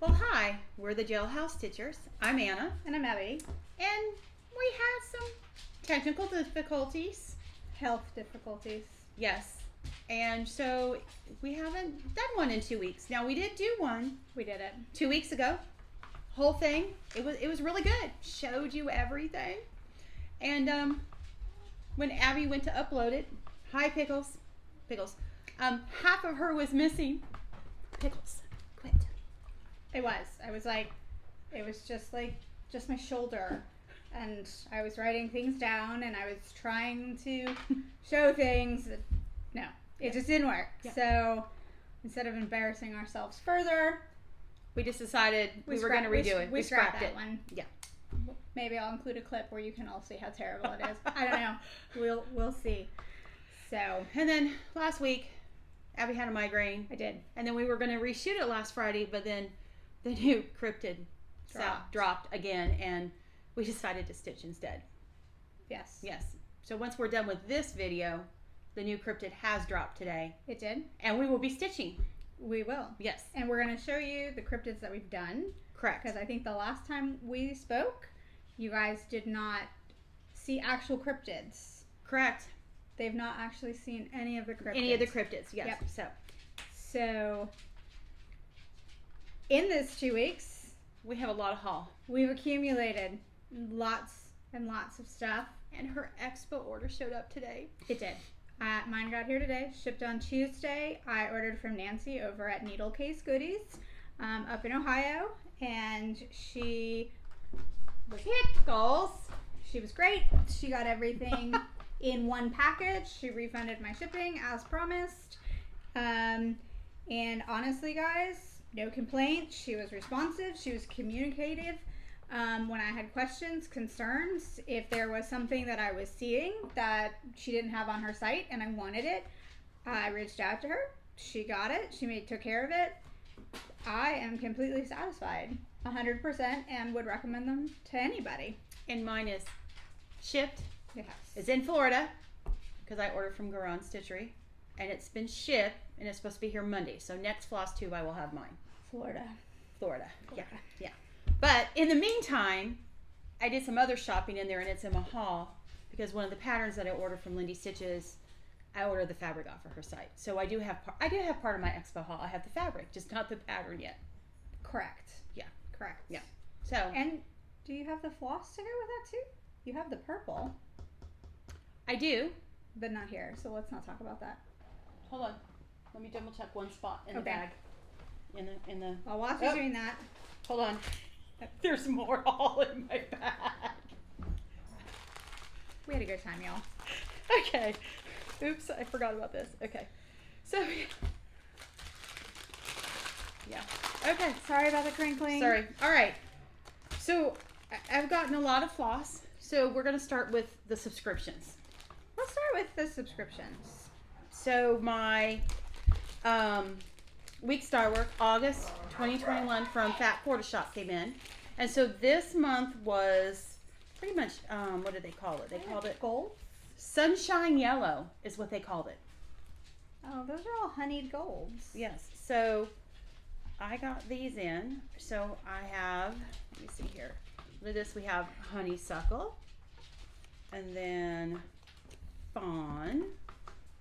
Well, hi, we're the Jailhouse Stitchers. I'm Anna. And I'm Abby. And we had some technical difficulties. Health difficulties. Yes. And so we haven't done one in 2 weeks. Now, we did do one. We did it 2 weeks ago. Whole thing. It was really good. Showed you everything. And when Abby went to upload it, hi, Pickles. Half of her was missing. Pickles, quit. It was just my shoulder, and I was writing things down, and I was trying to show things. No, it just didn't work. Yeah. So instead of embarrassing ourselves further, we just decided we were going to redo it. We scrapped that one. Yeah. Maybe I'll include a clip where you can all see how terrible it is. I don't know. We'll see. So, and then last week, Abby had a migraine. I did. And then we were going to reshoot it last Friday, but then the new Cryptid dropped again, and we decided to stitch instead. Yes. So once we're done with this video, the new Cryptid has dropped today. It did. And we will be stitching. We will. Yes. And we're going to show you the cryptids that we've done. Correct. Because I think the last time we spoke, you guys did not see actual cryptids. Correct. They've not actually seen any of the cryptids. Yes. Yep. So, in this 2 weeks, we have a lot of haul. We've accumulated lots and lots of stuff. And her Expo order showed up today. It did. Mine got here today, shipped on Tuesday. I ordered from Nancy over at Needle Case Goodies up in Ohio. And she was Pickles. She was great. She got everything in one package. She refunded my shipping as promised. And honestly, guys, no complaints. She was responsive. She was communicative. When I had questions, concerns, if there was something that I was seeing that she didn't have on her site and I wanted it, I reached out to her. She got it. She took care of it. I am completely satisfied, 100%, and would recommend them to anybody. And mine is shipped. Yes. It's in Florida because I ordered from Garon Stitchery, and it's been shipped, and it's supposed to be here Monday. So next Flosstube, I will have mine. Florida. Yeah. But in the meantime, I did some other shopping in there, and it's in my haul because one of the patterns that I ordered from Lindy Stitches, I ordered the fabric off of her site. So I do have part of my Expo haul. I have the fabric, just not the pattern yet. Correct. Yeah. Correct. Yeah. So. And do you have the floss sticker with that too? You have the purple. I do. But not here, so let's not talk about that. Hold on. Let me double check one spot in the bag. In the. While Watch is doing that. Hold on. There's more all in my bag. We had a good time, y'all. Okay. Oops, I forgot about this. Okay. So. Yeah. Okay. Sorry about the crinkling. Sorry. All right. So I've gotten a lot of floss. So we're going to start with the subscriptions. Let's start with the subscriptions. So my week star work, August 2021 from Fat Quarter Shop came in. And so this month was pretty much, what did they call it? They called it gold? Sunshine Yellow is what they called it. Oh, those are all honeyed golds. Yes. So I got these in. So I have, let me see here. With this we have honeysuckle. And then fawn.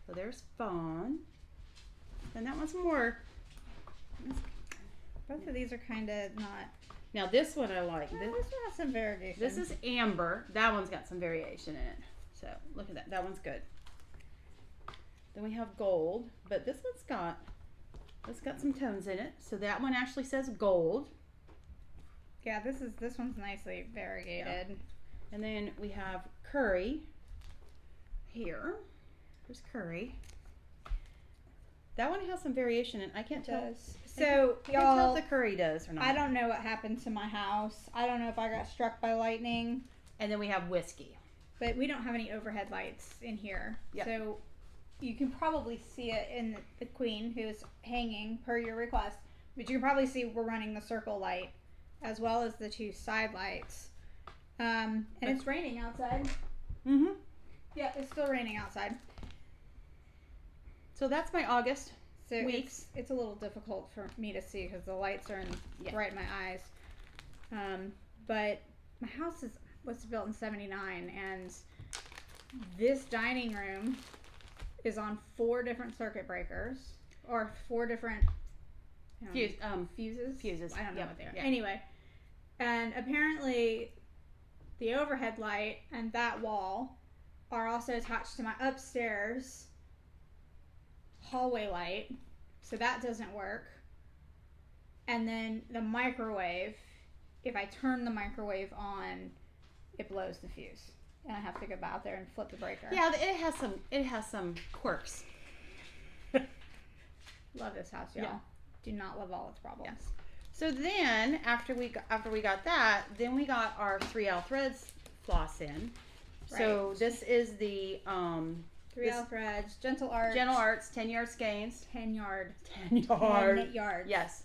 So there's fawn. And that one's more. Both of these are kind of not. Now this one I like. This one has some variation. This is amber. That one's got some variation in it. So look at that. That one's good. Then we have gold, but this one's got some tones in it. So that one actually says gold. Yeah, this one's nicely variegated. Yeah. And then we have curry. Here. There's curry. That one has some variation, and I can't tell. So, I can't tell if the curry does or not. I don't know what happened to my house. I don't know if I got struck by lightning. And then we have whiskey. But we don't have any overhead lights in here. Yep. So you can probably see it in the queen who's hanging per your request. But you can probably see we're running the circle light as well as the two side lights. And it's raining outside. Mm-hmm. Yeah, it's still raining outside. So that's my August. So weeks. It's a little difficult for me to see because the lights are right in my eyes. But my house was built in '79, and this dining room is on 4 different circuit breakers or 4 different fuses. Fuses. I don't know what they are. Yeah. Anyway, and apparently the overhead light and that wall are also attached to my upstairs hallway light, so that doesn't work. And then the microwave, if I turn the microwave on, it blows the fuse, and I have to go out there and flip the breaker. Yeah, it has some quirks. Love this house, y'all. Yeah. Do not love all its problems. Yes. So then after we got that, then we got our 3L threads floss in. Right. So this is the 3L threads, Gentle Arts, 10-yard skeins. 10 yard. 10 yards. Yes.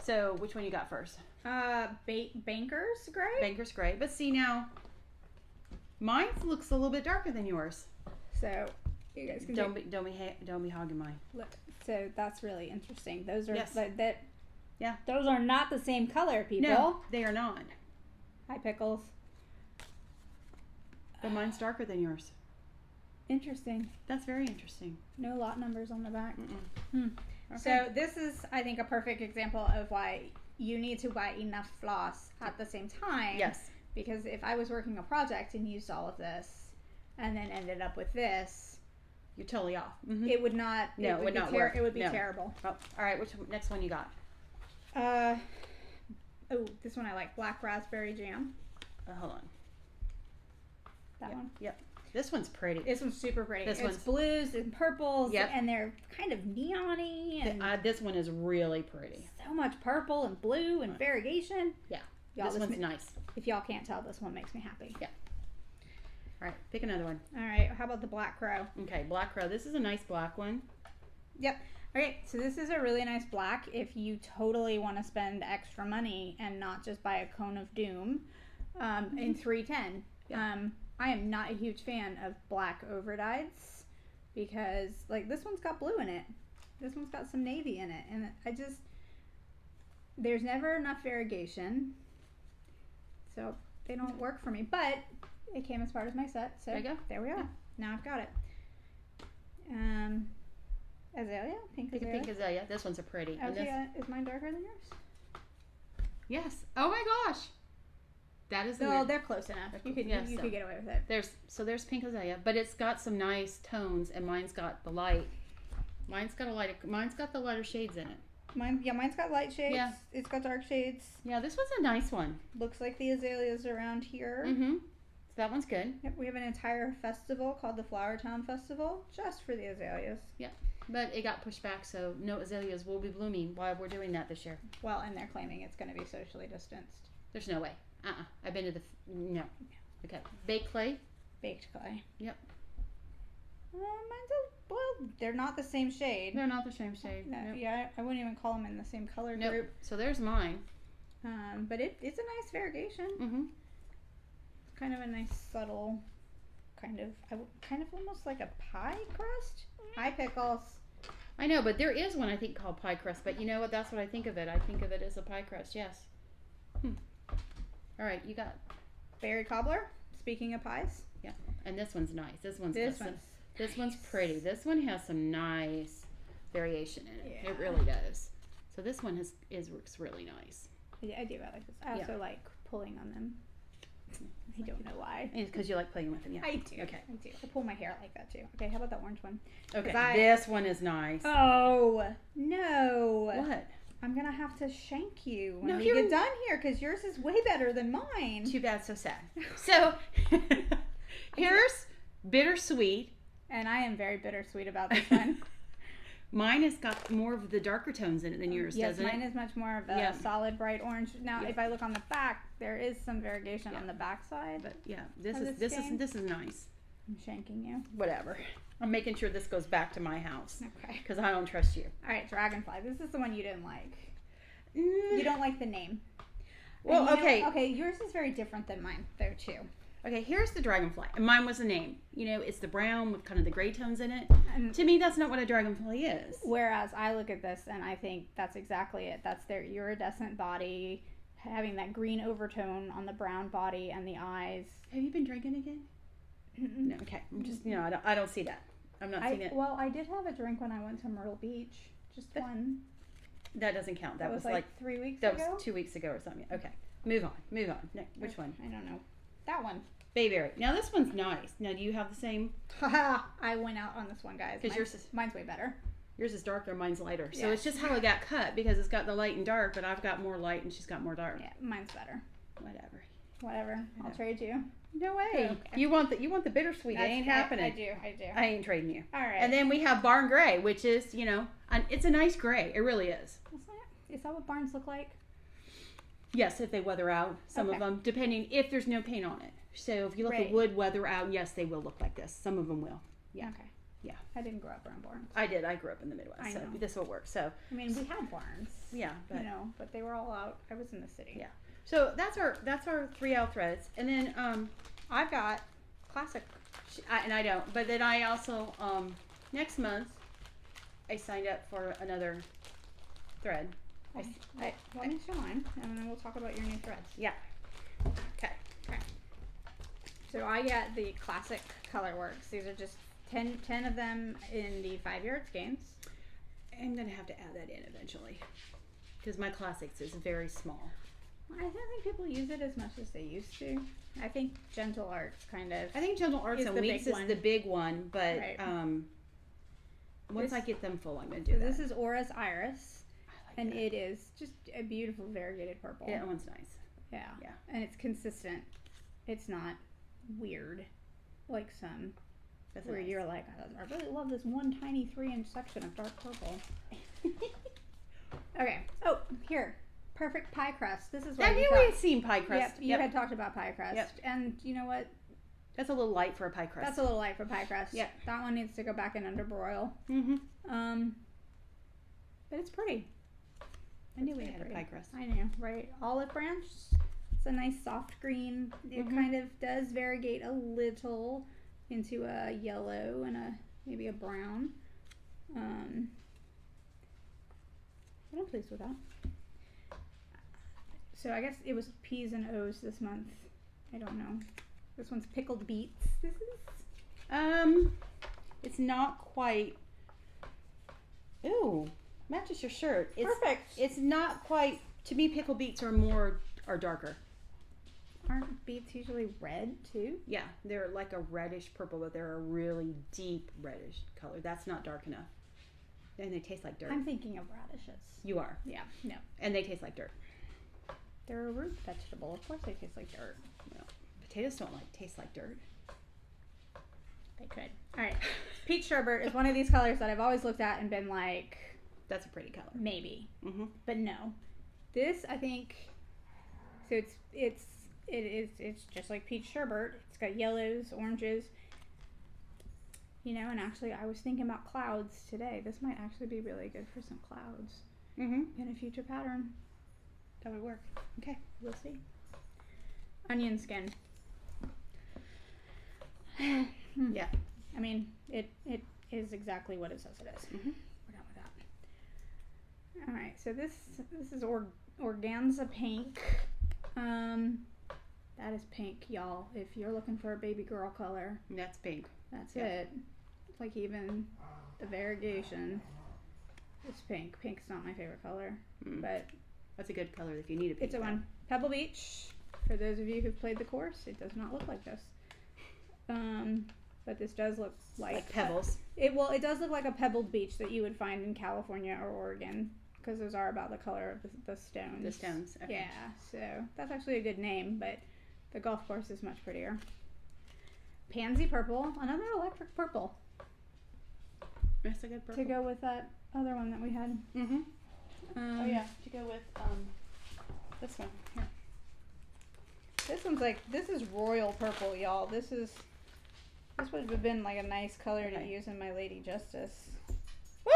So which one you got first? Banker's Gray. Banker's Gray. But see now, mine looks a little bit darker than yours. So you guys can don't be hogging mine. Look. So that's really interesting. Those are that. Yeah. Those are not the same color, people. No, they are not. Hi, Pickles. But mine's darker than yours. Interesting. That's very interesting. No lot numbers on the back. Okay. So this is, I think, a perfect example of why you need to buy enough floss at the same time. Yes. Because if I was working a project and used all of this and then ended up with this, you're totally off. Mm-hmm. It would not. No, it would not work. It would be terrible. Oh, all right. Which next one you got? This one I like. Black raspberry jam. Hold on. That one? Yep. This one's pretty. This one's super pretty. It's blues and purples. Yep. And they're kind of neon-y. And this one is really pretty. So much purple and blue and variegation. Yeah. This one's nice. If y'all can't tell, this one makes me happy. Yeah. All right. Pick another one. All right. How about the Black Crow? Okay. Black Crow. This is a nice black one. Yep. Okay, so this is a really nice black if you totally want to spend extra money and not just buy a cone of doom in 310. Yeah. I am not a huge fan of black overdyes because, like, this one's got blue in it. This one's got some navy in it. And there's never enough variegation. So they don't work for me. But it came as part of my set. So there we are. Yeah. Now I've got it. Azalea? Pink azalea. This one's a pretty. Is mine darker than yours? Yes. Oh my gosh. That is they're close enough. You could get away with it. There's pink azalea, but it's got some nice tones, and mine's got the light. Mine's got the lighter shades in it. Mine's got light shades. Yeah. It's got dark shades. Yeah, this one's a nice one. Looks like the azaleas around here. Mm-hmm. So that one's good. Yep, we have an entire festival called the Flower Town Festival just for the azaleas. Yep. But it got pushed back, so no azaleas will be blooming while we're doing that this year. Well, and they're claiming it's going to be socially distanced. There's no way. I've been to no. Okay. Baked clay. Baked clay. Yep. They're not the same shade. They're not the same shade. No, nope. Yeah, I wouldn't even call them in the same color group. So there's mine. But it's a nice variegation. Mm-hmm. It's kind of a nice subtle, kind of almost like a pie crust. Hi, Pickles. I know, but there is one I think called pie crust. But you know what? That's what I think of it. I think of it as a pie crust. Yes. All right, you got berry cobbler. Speaking of pies. Yeah, and this one's nice. This one's pretty. This one has some nice variation in it. Yeah. It really does. So this one looks really nice. Yeah, I do. I like this. I also like pulling on them. I don't know why. It's because you like playing with them. Yeah, I do. Okay, I do. I pull my hair like that too. Okay, how about that orange one? Okay, this one is nice. Oh no! What? I'm gonna have to shank you when we get done here because yours is way better than mine. Too bad, so sad. So here's bittersweet, and I am very bittersweet about this one. Mine has got more of the darker tones in it than yours, doesn't it? Yes, mine is much more of a solid bright orange. Now, if I look on the back, there is some variegation on the back side. But this is nice. I'm shanking you. Whatever. I'm making sure this goes back to my house. Okay. Because I don't trust you. All right, Dragonfly. This is the one you didn't like. You don't like the name. Well, okay. Okay, yours is very different than mine, though, too. Okay, here's the dragonfly. And mine was the name. You know, it's the brown with kind of the gray tones in it. And to me, that's not what a dragonfly is. Whereas I look at this and I think that's exactly it. That's their iridescent body, having that green overtone on the brown body and the eyes. Have you been drinking again? No, okay. I'm just, I don't see that. I'm not seeing it. Well, I did have a drink when I went to Myrtle Beach. Just one. That doesn't count. That was like 3 weeks ago? That was 2 weeks ago or something. Okay. Move on. Next, which one? I don't know. That one. Bayberry. Now this one's nice. Now do you have the same? Haha. I went out on this one, guys. Because mine's way better. Yours is darker, mine's lighter. So it's just how it got cut because it's got the light and dark, but I've got more light and she's got more dark. Yeah, mine's better. Whatever. I'll trade you. No way. Okay. You want the bittersweet. It ain't happening. I do. I ain't trading you. All right. And then we have barn gray, which is, it's a nice gray. It really is. Is that what barns look like? Yes, if they weather out. Some of them, depending if there's no paint on it. So if you let the wood weather out, yes, they will look like this. Some of them will. Yeah. Okay. Yeah. I didn't grow up around barns. I did. I grew up in the Midwest, so this will work. So I mean, we had barns. Yeah, but but they were all out. I was in the city. Yeah. So that's our 3 owl threads, and then I've got classic. And I don't. But then I also next month I signed up for another thread. Let me show mine, and then we'll talk about your new threads. Yeah. Okay. So I get the classic Colorworks. These are just 10 of them in the 5-yard skeins. I'm going to have to add that in eventually because my classics is very small. I don't think people use it as much as they used to. I think Gentle Arts kind of. I think Gentle Arts and Weeks is the big one, but once I get them full, I'm going to do that. This is Aura's Iris. And it is just a beautiful variegated purple. Yeah, that one's nice. Yeah. And it's consistent. It's not weird like some where you're like, I really love this one tiny 3-inch section of dark purple. Okay. Oh, here. Perfect pie crust. This is what we had seen pie crust. Yep, you had talked about pie crust. Yep. And you know what? That's a little light for a pie crust. That's a little light for pie crust. Yep. That one needs to go back in under broil. But it's pretty. I knew we had a pie crust. I knew, right? Olive branch. It's a nice soft green. It kind of does variegate a little into a yellow and maybe a brown. But I'm pleased with that. So I guess it was P's and O's this month. I don't know. This one's pickled beets. This is. It's not quite. Ooh. Matches your shirt. Perfect. It's not quite. To me, pickled beets are darker. Aren't beets usually red too? Yeah, they're like a reddish purple, but they're a really deep reddish color. That's not dark enough. And they taste like dirt. I'm thinking of radishes. You are. Yeah. No. And they taste like dirt. They're a root vegetable. Of course, they taste like dirt. No. Potatoes don't taste like dirt. They could. All right. Peach sherbet is one of these colors that I've always looked at and been like. That's a pretty color. Maybe. But no. This, I think, so it's just like peach sherbet. It's got yellows, oranges. And actually I was thinking about clouds today. This might actually be really good for some clouds. In a future pattern. That would work. Okay. We'll see. Onion skin. Yeah. I mean, it is exactly what it says it is. All right, so this is organza pink. That is pink, y'all. If you're looking for a baby girl color, that's pink. That's it. It's like even the variegation is pink. Pink's not my favorite color, but that's a good color if you need a pink. It's a one. Pebble Beach. For those of you who've played the course, it does not look like this. But this does look like pebbles. It does look like a pebbled beach that you would find in California or Oregon. Because those are about the color of the stones. The stones. Okay. Yeah, so that's actually a good name, but the golf course is much prettier. Pansy purple, another electric purple. That's a good purple. To go with that other one that we had. Oh yeah, to go with this one. Here. This one's this is royal purple, y'all. This would have been like a nice color to use in my Lady Justice.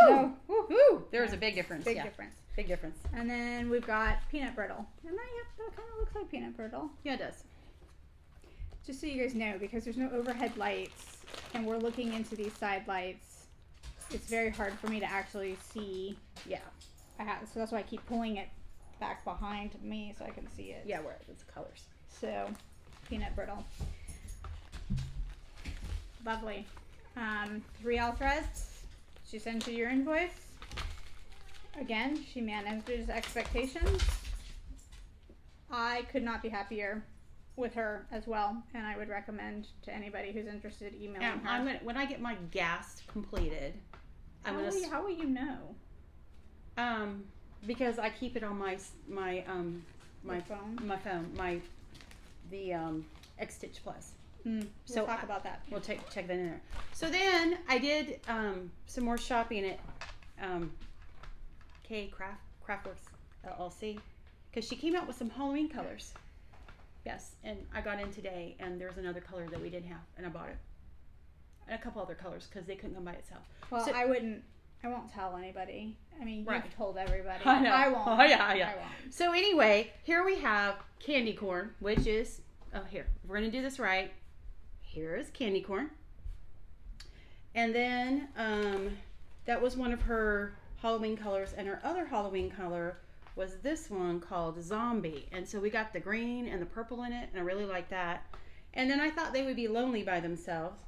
Woo! No. Woo! There's a big difference. Big difference. Big difference. And then we've got peanut brittle. And that kind of looks like peanut brittle. Yeah, it does. just so you guys know, because there's no overhead lights and we're looking into these side lights, it's very hard for me to actually see. Yeah. So that's why I keep pulling it back behind me so I can see it. Yeah, where it's colors. So, peanut brittle. Lovely. 3L threads. She sends you your invoice. Again, she manages expectations. I could not be happier with her as well, and I would recommend to anybody who's interested emailing her. I'm gonna, when I get my gas completed, How will you know? Because I keep it on my phone. The X-Stitch Plus. We'll talk about that. We'll check that in there. So then I did some more shopping at K Craftworks LLC, because she came out with some Halloween colors. Yes, and I got in today, and there's another color that we didn't have, and I bought it, and a couple other colors because they couldn't come by itself. Well, so, I won't tell anybody. I mean, right. You've told everybody. I know. I won't. Oh yeah. I won't. So anyway, here we have candy corn, which is here. We're gonna do this right. Here is candy corn, and then that was one of her Halloween colors, and her other Halloween color was this one called Zombie. And so we got the green and the purple in it, and I really like that. And then I thought they would be lonely by themselves,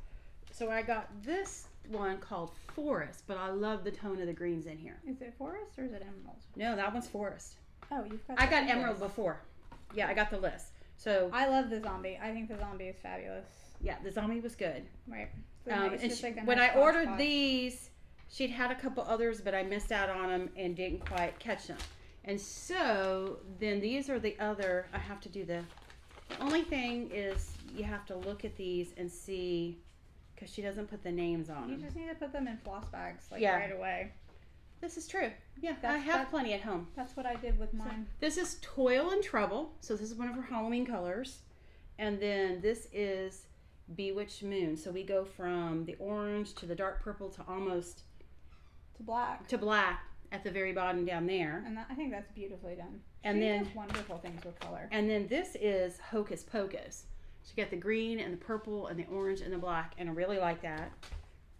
so I got this one called Forest, but I love the tone of the greens in here. Is it forest or is it emerald? No, that one's Forest. Oh, you've got. I got emerald before. Yeah, I got the list. So I love the zombie. I think the zombie is fabulous. Yeah, the zombie was good. Right. When I ordered these, she'd had a couple others, but I missed out on them and didn't quite catch them. And so then these are the other. I have to do the only thing is you have to look at these and see, because she doesn't put the names on them. You just need to put them in floss bags right away. This is true. Yeah, I have plenty at home. That's what I did with mine. So this is Toil and Trouble. So this is one of her Halloween colors. And then this is Bewitched Moon. So we go from the orange to the dark purple to almost to black at the very bottom down there. And I think that's beautifully done. And she then does wonderful things with color. And then this is Hocus Pocus. So you got the green and the purple and the orange and the black, and I really like that.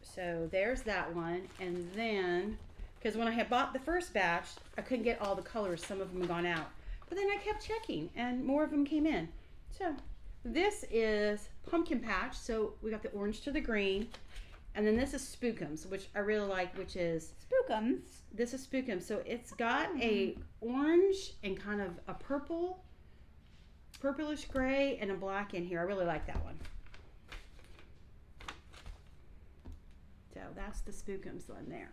So there's that one. And then, because when I had bought the first batch, I couldn't get all the colors. Some of them had gone out. But then I kept checking, and more of them came in. So this is Pumpkin Patch. So we got the orange to the green. And then this is Spookums, which I really like, which is... Spookums? This is Spookums. So it's got a orange and kind of a purplish gray and a black in here. I really like that one. So that's the Spookums one there.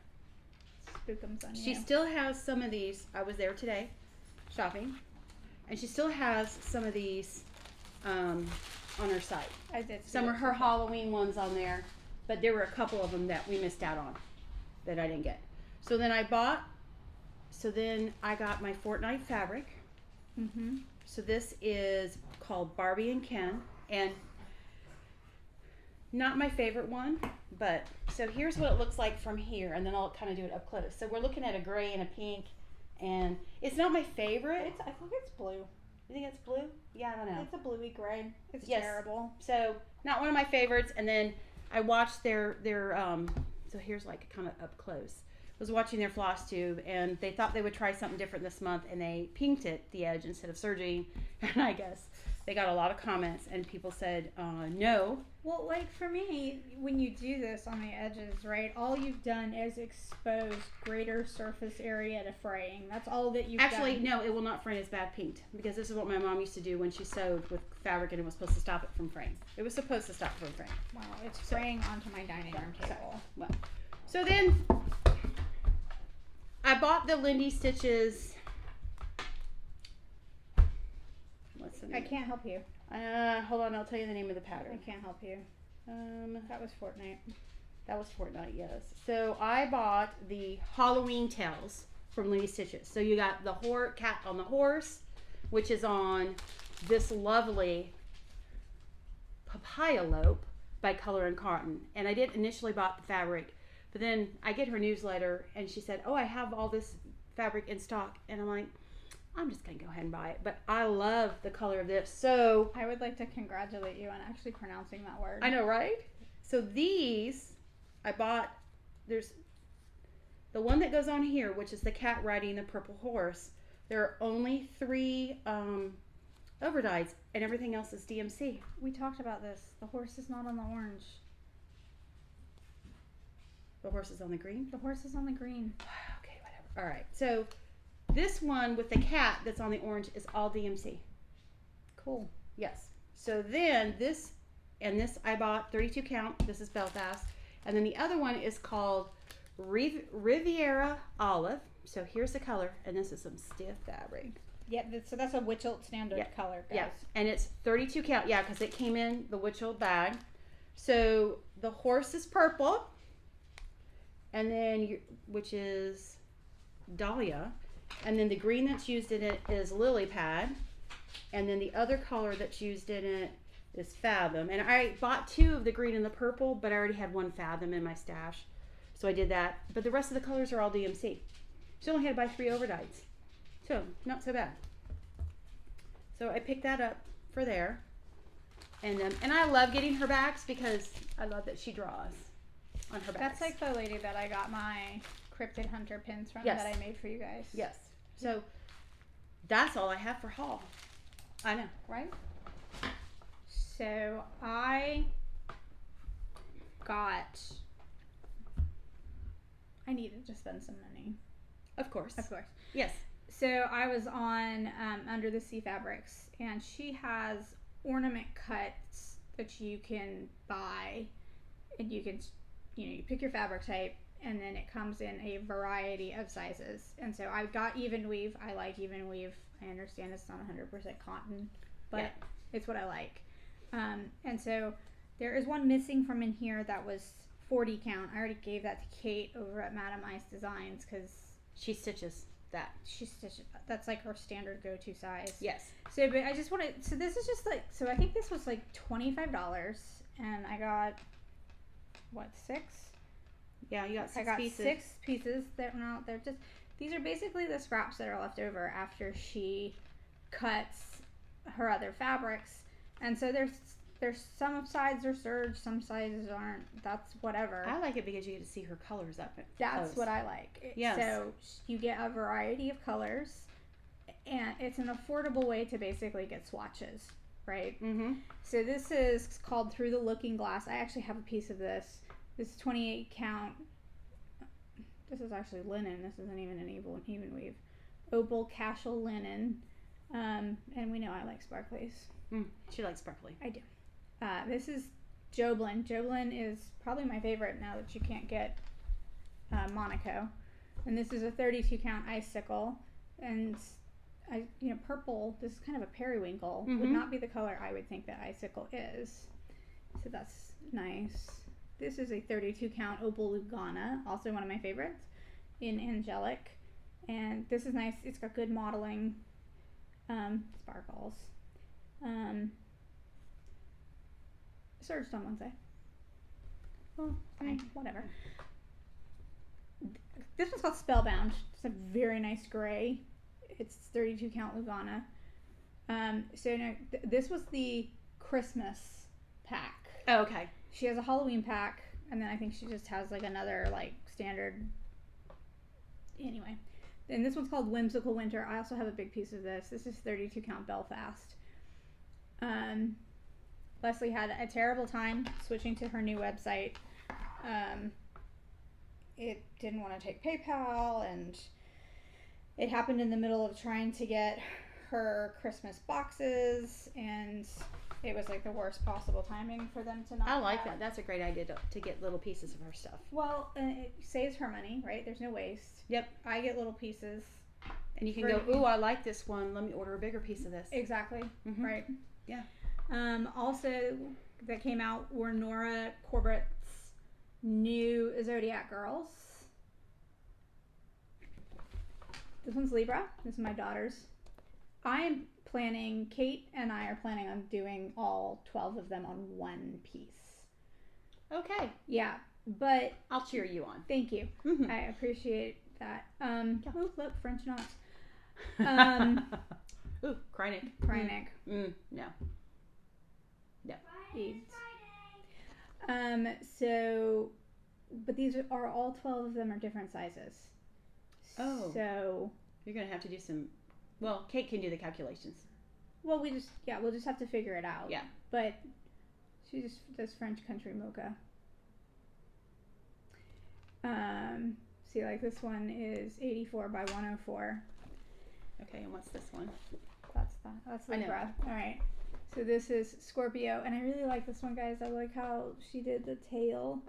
Spookums on She still has some of these. I was there today shopping, and she still has some of these on her site. I did. Some of her Halloween ones on there, but there were a couple of them that we missed out on that I didn't get. So then I got my Fortnite fabric. Mm-hmm. So this is called Barbie and Ken, and not my favorite one, but so here's what it looks like from here, and then I'll kind of do it up close. So we're looking at a gray and a pink, and it's not my favorite. I think it's blue. You think it's blue? Yeah, I don't know. It's a bluey gray. It's yes. terrible. So not one of my favorites. And then I watched their so here's like kind of up close. I was watching their Flosstube, and they thought they would try something different this month, and they pinked it, the edge, instead of serging. And I guess they got a lot of comments, and people said no. Well, like for me, when you do this on the edges, right, all you've done is expose greater surface area to fraying. That's all that you've Actually, done. no, it will not fray. It's bad pinked, because this is what my mom used to do when she sewed with fabric, and it was supposed to stop it from fraying. It was supposed to stop it from fraying. Wow, it's fraying onto my dining room table. So then I bought the Lindy Stitches. What's the name? I can't help you. Hold on, I'll tell you the name of the pattern. I can't help you. That was Fortnite. That was Fortnite, yes. So I bought the Halloween Tales from Lindy Stitches. So you got the cat on the horse, which is on this lovely papaya lope by Color and Cotton. And I did initially bought the fabric, but then I get her newsletter, and she said, oh, I have all this fabric in stock. And I'm like, I'm just going to go ahead and buy it. But I love the color of this. So I would like to congratulate you on actually pronouncing that word. I know, right? So these, I bought, there's the one that goes on here, which is the cat riding the purple horse. There are only 3 overdyes, and everything else is DMC. We talked about this. The horse is not on the orange. The horse is on the green? The horse is on the green. Okay, whatever. All right. So this one with the cat that's on the orange is all DMC. Cool. Yes. So then this, and this I bought 32 count. This is Belfast. And then the other one is called Riviera Olive. So here's the color, and this is some stiff fabric. Yeah, so that's a Witchelt standard color, guys. Yeah, and it's 32 count. Yeah, because it came in the Witchelt bag. So the horse is purple, and then which is Dahlia, and then the green that's used in it is Lily Pad, and then the other color that's used in it is Fathom. And I bought 2 of the green and the purple, but I already had 1 Fathom in my stash, so I did that. But the rest of the colors are all DMC. So I only had to buy 3 overdyes. So, not so bad. So I picked that up for there. And I love getting her bags because I love that she draws on her bags. That's like the lady that I got my Cryptid Hunter pins from that I made for you guys. Yes. So that's all I have for haul. I know, right? So I needed to spend some money. Of course. Of course. Yes. So I was on Under the Sea Fabrics, and she has ornament cuts that you can buy, and you can, you pick your fabric type, and then it comes in a variety of sizes. And so I got even weave. I like even weave. I understand it's not 100% cotton, but it's what I like. And so there is one missing from in here that was 40 count. I already gave that to Kate over at Madame Ice Designs because she stitches that. That's like her standard go-to size. Yes. So, but I just wanted. So this is just like. So I think this was like $25, and I got what, 6? Yeah, you got 6 pieces. 6 pieces. They're just. These are basically the scraps that are left over after she cuts her other fabrics, and so there's some sides are serge, some sizes aren't. That's whatever. I like it because you get to see her colors up. That's what I like. Yes. So you get a variety of colors, and it's an affordable way to basically get swatches, right? Mm-hmm. So this is called Through the Looking Glass. I actually have a piece of this. This is 28 count. This is actually linen. This isn't even an even weave. Opal casual linen. And we know I like sparklies. She likes sparkly. I do. This is Joblin. Joblin is probably my favorite now that you can't get Monaco. And this is a 32 count icicle. And purple, this is kind of a periwinkle, would not be the color I would think that icicle is. So that's nice. This is a 32 count Opal Lugana, also one of my favorites, in Angelic. And this is nice. It's got good modeling, sparkles. Serged on one side. Well, fine, whatever. This one's called Spellbound. It's a very nice gray. It's 32 count Lugana. So now, this was the Christmas pack. Oh, okay. She has a Halloween pack, and then I think she just has like another like standard. Anyway, and this one's called Whimsical Winter. I also have a big piece of this. This is 32 count Belfast. Leslie had a terrible time switching to her new website. It didn't want to take PayPal, and it happened in the middle of trying to get her Christmas boxes, and it was like the worst possible timing for them to not. I like that. That's a great idea to get little pieces of her stuff. Well, it saves her money, right? There's no waste. Yep. I get little pieces. And you can go, ooh, I like this one. Let me order a bigger piece of this. Exactly. Mm-hmm. Right. Yeah. Also, that came out were Nora Corbett's new Zodiac girls. This one's Libra. This is my daughter's. Kate and I are planning on doing all 12 of them on one piece. Okay. Yeah, but I'll cheer you on. Thank you. Mm-hmm. I appreciate that. Oh, look, French knots. Ooh, Krynick. Krynick. No. Beads. So, but these are all 12 of them are different sizes. Oh. So you're gonna have to do some. Well, Kate can do the calculations. Well, we'll just have to figure it out. Yeah. But she just does French country mocha. See, like this one is 84 by 104. Okay, and what's this one? That's Libra. All right. So this is Scorpio, and I really like this one, guys. I like how she did the tail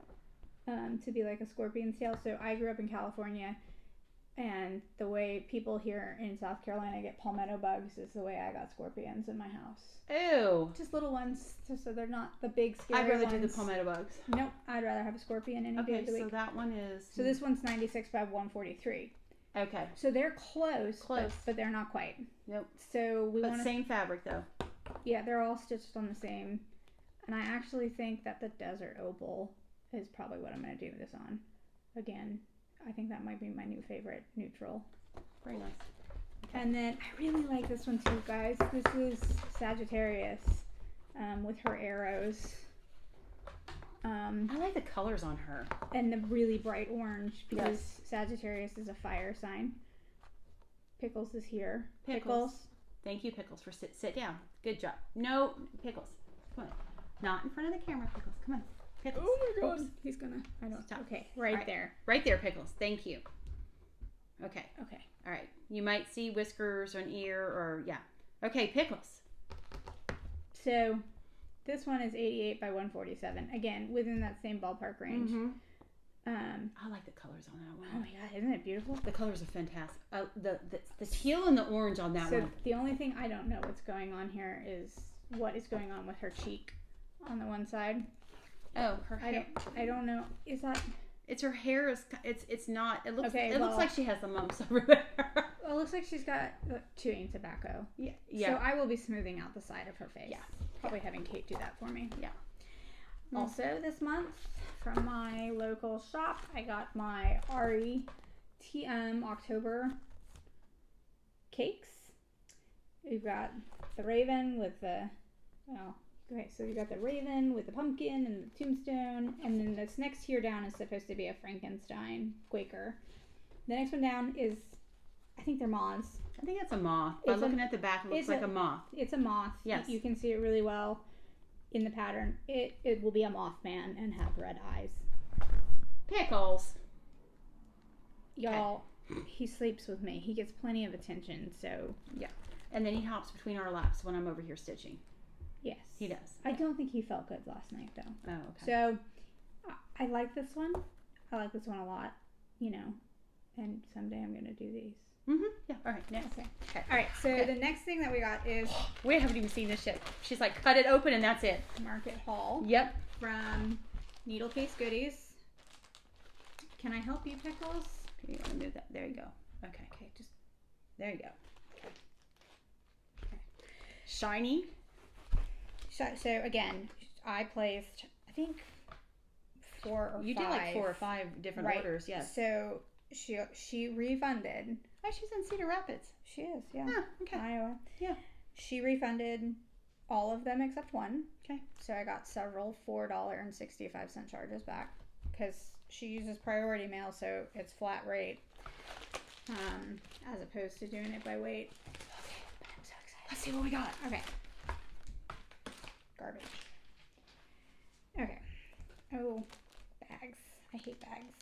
to be like a scorpion's tail. So I grew up in California, and the way people here in South Carolina get palmetto bugs is the way I got scorpions in my house. Ew. Just little ones, just so they're not the big scary I'd rather ones. do the palmetto bugs. Nope, I'd rather have a scorpion any day of the week. So that one is... So this one's 96 by 143. Okay. So they're close. But they're not quite. Nope. So we want But same fabric, though. Yeah, they're all stitched on the same. And I actually think that the desert opal is probably what I'm going to do this on. Again, I think that might be my new favorite neutral. Very nice. Okay. And then I really like this one too, guys. This is Sagittarius with her arrows. I like the colors on her. And the really bright orange because Sagittarius is a fire sign. Pickles is here. Pickles. Thank you, Pickles, for sit down. Good job. No, Pickles. Come on. Not in front of the camera, Pickles. Come on. Pickles. Oh my God. Oops. He's gonna. I don't. Stop. Okay. Right there. Right there, Pickles. Thank you. Okay. Okay. All right. You might see whiskers or an ear or Okay, Pickles. So, this one is 88 by 147. Again, within that same ballpark range. Mm-hmm. I like the colors on that one. Oh my God, isn't it beautiful? The colors are fantastic. The teal and the orange on that one. So the only thing I don't know what's going on here is what is going on with her cheek on the one side. Oh, her hair. I don't know. Is that? It's her hair is. It's not. It looks. Okay, looks like she has the mumps over there. Well, it looks like she's got chewing tobacco. Yeah. So I will be smoothing out the side of her face. Yeah. Probably having Kate do that for me. Yeah. Also, this month from my local shop, I got my RETM October cakes. We've got the raven with the, so you got the raven with the pumpkin and the tombstone, and then this next tier down is supposed to be a Frankenstein Quaker. The next one down is, I think they're moths. I think that's a moth. By looking at the back, it looks like a moth. It's a moth. Yes. You can see it really well in the pattern. It will be a Mothman and have red eyes. Pickles. Y'all, he sleeps with me. He gets plenty of attention, so. Yeah. And then he hops between our laps when I'm over here stitching. Yes. He does. I don't think he felt good last night, though. Oh, okay. So, I like this one. I like this one a lot, and someday I'm going to do these. Mm-hmm. Yeah. All right. Next. Okay. All right. So the next thing that we got is we haven't even seen this yet. She's like, cut it open and that's it. Market Haul. Yep. From Needle Case Goodies. Can I help you, Pickles? Okay, you want to move that? There you go. Okay. Just there you go. Okay. Shiny. So again, I placed I think 4 or 5. You did like 4 or 5 different orders. Yes. So she refunded. Oh, she's in Cedar Rapids. She is, yeah. Oh, okay. Iowa. Yeah. She refunded all of them except one. Okay. So I got several $4.65 charges back because she uses priority mail, so it's flat rate, as opposed to doing it by weight. Okay, I'm so excited. Let's see what we got. Okay. Garbage. Okay. Oh, bags. I hate bags.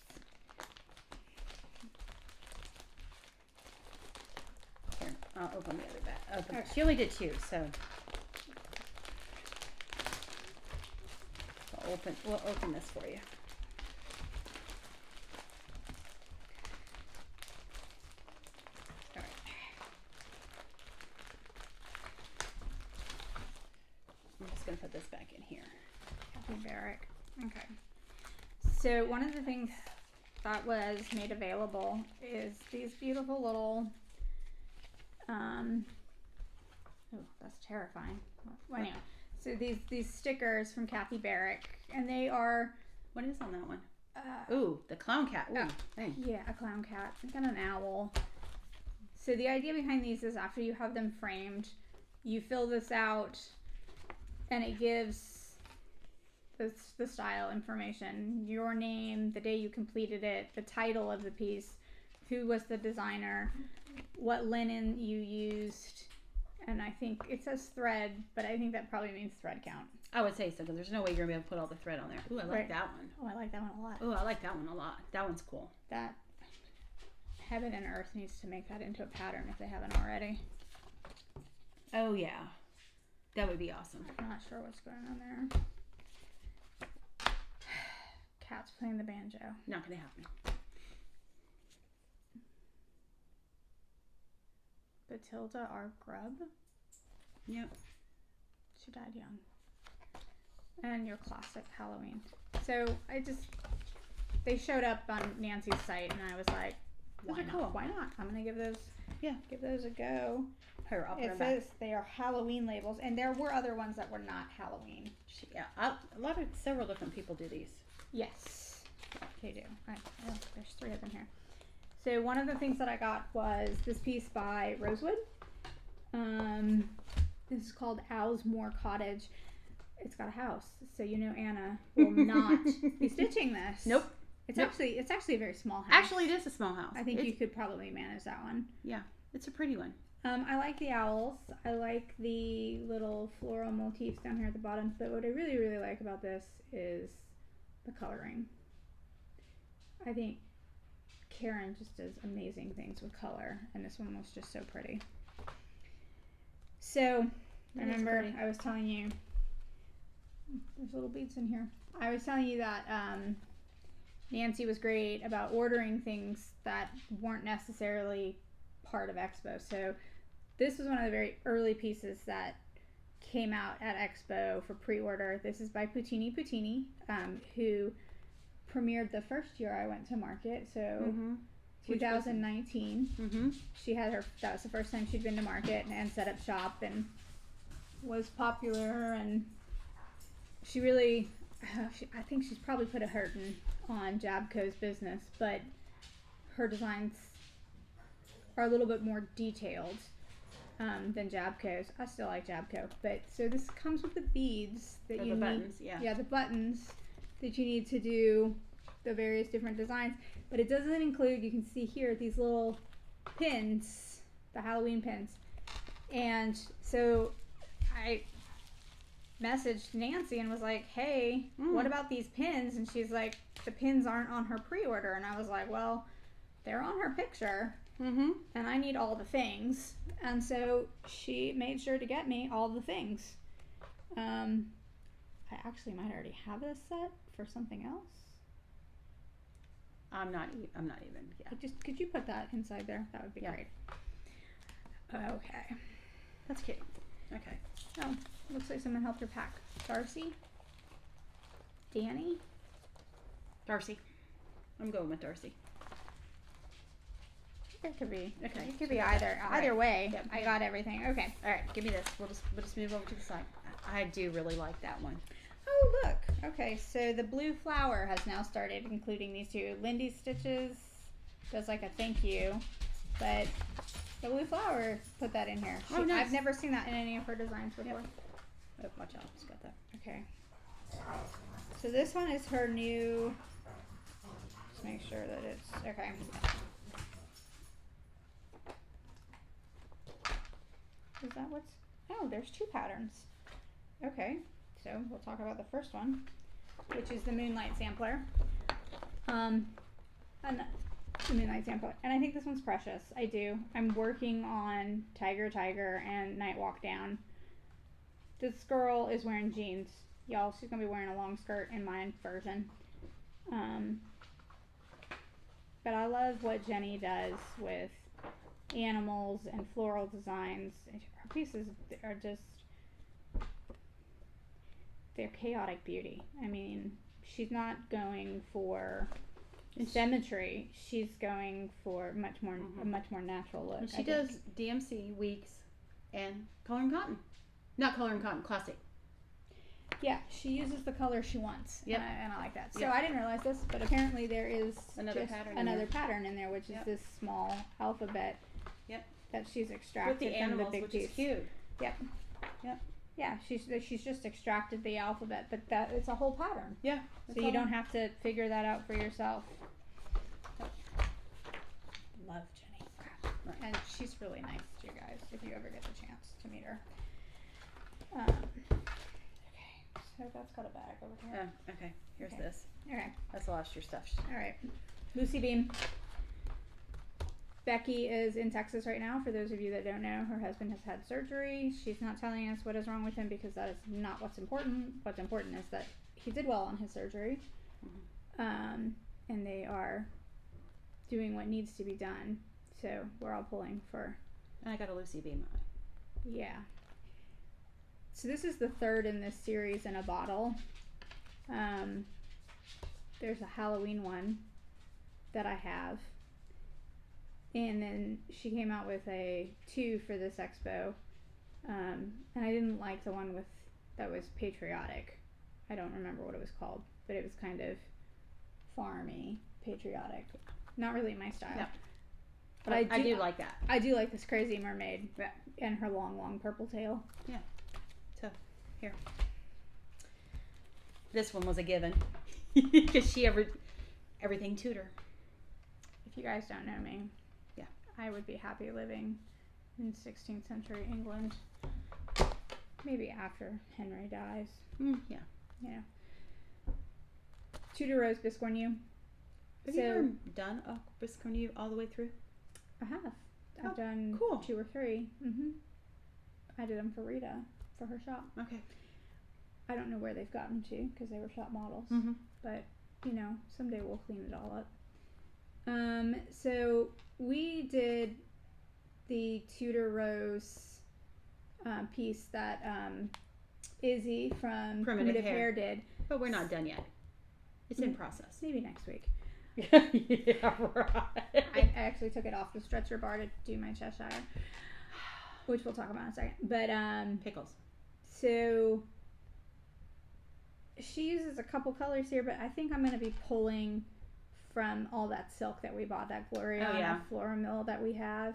Here, I'll open the other bag. Okay. She only did 2, so we'll open this for you. All right. I'm just gonna put this back in here. Kathy Barrick. Okay. So one of the things that was made available is these beautiful little oh, that's terrifying. Well, anyway, so these stickers from Kathy Barrick, and they are, what is on that one? Ooh, the clown cat. Ooh, yeah, a clown cat. I got an owl. So the idea behind these is after you have them framed, you fill this out and it gives the style information, your name, the day you completed it, the title of the piece, who was the designer, what linen you used, and I think it says thread, but I think that probably means thread count. I would say so, because there's no way you're going to be able to put all the thread on there. Ooh, I like that one. Oh, I like that one a lot. Oh, I like that one a lot. That one's cool. That Heaven and Earth needs to make that into a pattern if they haven't already. Oh, yeah. That would be awesome. I'm not sure what's going on there. Cat's playing the banjo. Not going to happen. Batilda R. Grubb. Yep. She died young. And your classic Halloween. So they showed up on Nancy's site, and I was like, why not? Cool. Why not? I'm gonna give those a go. Here, I'll put it them says back. they are Halloween labels, and there were other ones that were not Halloween. Yeah, several different people do these. Yes, they do. There's 3 of them here. So one of the things that I got was this piece by Rosewood. This is called Owlsmore Cottage. It's got a house, so you know Anna will not be stitching this. Nope. It's actually a very small house. Actually, it is a small house. I think you could probably manage that one. Yeah, it's a pretty one. I like the owls. I like the little floral motifs down here at the bottom. But what I really, really like about this is the coloring. I think Karen just does amazing things with color, and this one was just so pretty. So, remember I was telling you, there's little beads in here. I was telling you that Nancy was great about ordering things that weren't necessarily part of Expo. So this was one of the very early pieces that came out at Expo for pre-order. This is by Putini, who premiered the first year I went to market. So 2019. That was the first time she'd been to market and set up shop and was popular, and she really, I think she's probably put a hurting on Jabco's business, but her designs are a little bit more detailed than Jabco's. I still like Jabco, but so this comes with the beads that you need. Buttons, yeah, the buttons that you need to do the various different designs, but it doesn't include, you can see here, these little pins, the Halloween pins. And so I messaged Nancy and was like, hey, what about these pins? And she's like, the pins aren't on her pre-order. And I was like, well, they're on her picture, and I need all the things. And so she made sure to get me all the things. I actually might already have this set for something else. I'm not even. Yeah. Could you put that inside there? That would be great. Okay. That's cute. Okay. Oh, looks like someone helped her pack. Darcy? Danny? Darcy. I'm going with Darcy. It could be. Okay. It could be either. Either way, Yep. I got everything. Okay. All right, give me this. We'll just move over to the side. I do really like that one. Oh, look. Okay, so the blue flower has now started including these two. Lindy's Stitches does like a thank you, but the blue flower put that in here. Oh, nice. I've never seen that in any of her designs before. Oh, watch out. Just got that. Okay. So this one is her new. Just make sure that it's okay. Is that what's? Oh, there's 2 patterns. Okay, so we'll talk about the first one, which is the Moonlight Sampler. And the Moonlight Sampler, and I think this one's precious. I do. I'm working on Tiger and Night Walk Down. This girl is wearing jeans, y'all. She's gonna be wearing a long skirt in my version. But I love what Jenny does with animals and floral designs. Her pieces are just, they're chaotic beauty. I mean, she's not going for symmetry. She's going for a much more natural look. And she does DMC, weeks, and color and cotton. Not color and cotton, classic. Yeah, she uses the color she wants. Yep. And I like that. So Yep. I didn't realize this, but apparently there is Another just pattern another pattern in there, which is Yep. this small alphabet Yep. That she's extracted with the from animals, the big which piece. is cute. Yep. Yep. Yeah, she's just extracted the alphabet, but that it's a whole pattern. Yeah. So you don't have to figure that out for yourself. Love Jenny. Right. And she's really nice to you guys if you ever get the chance to meet her. Okay, so that's got a bag over here. Oh, okay. Here's Okay. this. Okay. That's the last of your stuff. All right. Lucy Beam. Becky is in Texas right now. For those of you that don't know, her husband has had surgery. She's not telling us what is wrong with him because that is not what's important. What's important is that he did well on his surgery. And they are doing what needs to be done. So we're all pulling for... And I got a Lucy Beam on it. Yeah. So this is the third in this series in a bottle. There's a Halloween one that I have. And then she came out with a 2 for this expo. And I didn't like the one that was patriotic. I don't remember what it was called, but it was kind of farmy, patriotic. Not really my style. No. But I do like that. I do like this crazy mermaid. Yeah. And her long purple tail. Yeah. So, here. This one was a given. Because everything Tudor. If you guys don't know me, yeah, I would be happy living in 16th century England. Maybe after Henry dies. Yeah. Yeah. Tudor Rose Biscornu. Have you ever done a Biscornu all the way through? I have. I've done 2 or 3. I did them for Rita, for her shop. Okay. I don't know where they've gotten to because they were shop models. But, someday we'll clean it all up. So we did the Tudor Rose piece that Izzy from Primitive Hair did. But we're not done yet. It's in process. Maybe next week. Yeah, right. I actually took it off the stretcher bar to do my Cheshire, which we'll talk about in a second. But pickles. So she uses a couple colors here, but I think I'm going to be pulling from all that silk that we bought, that Gloriana Flora Mill that we have.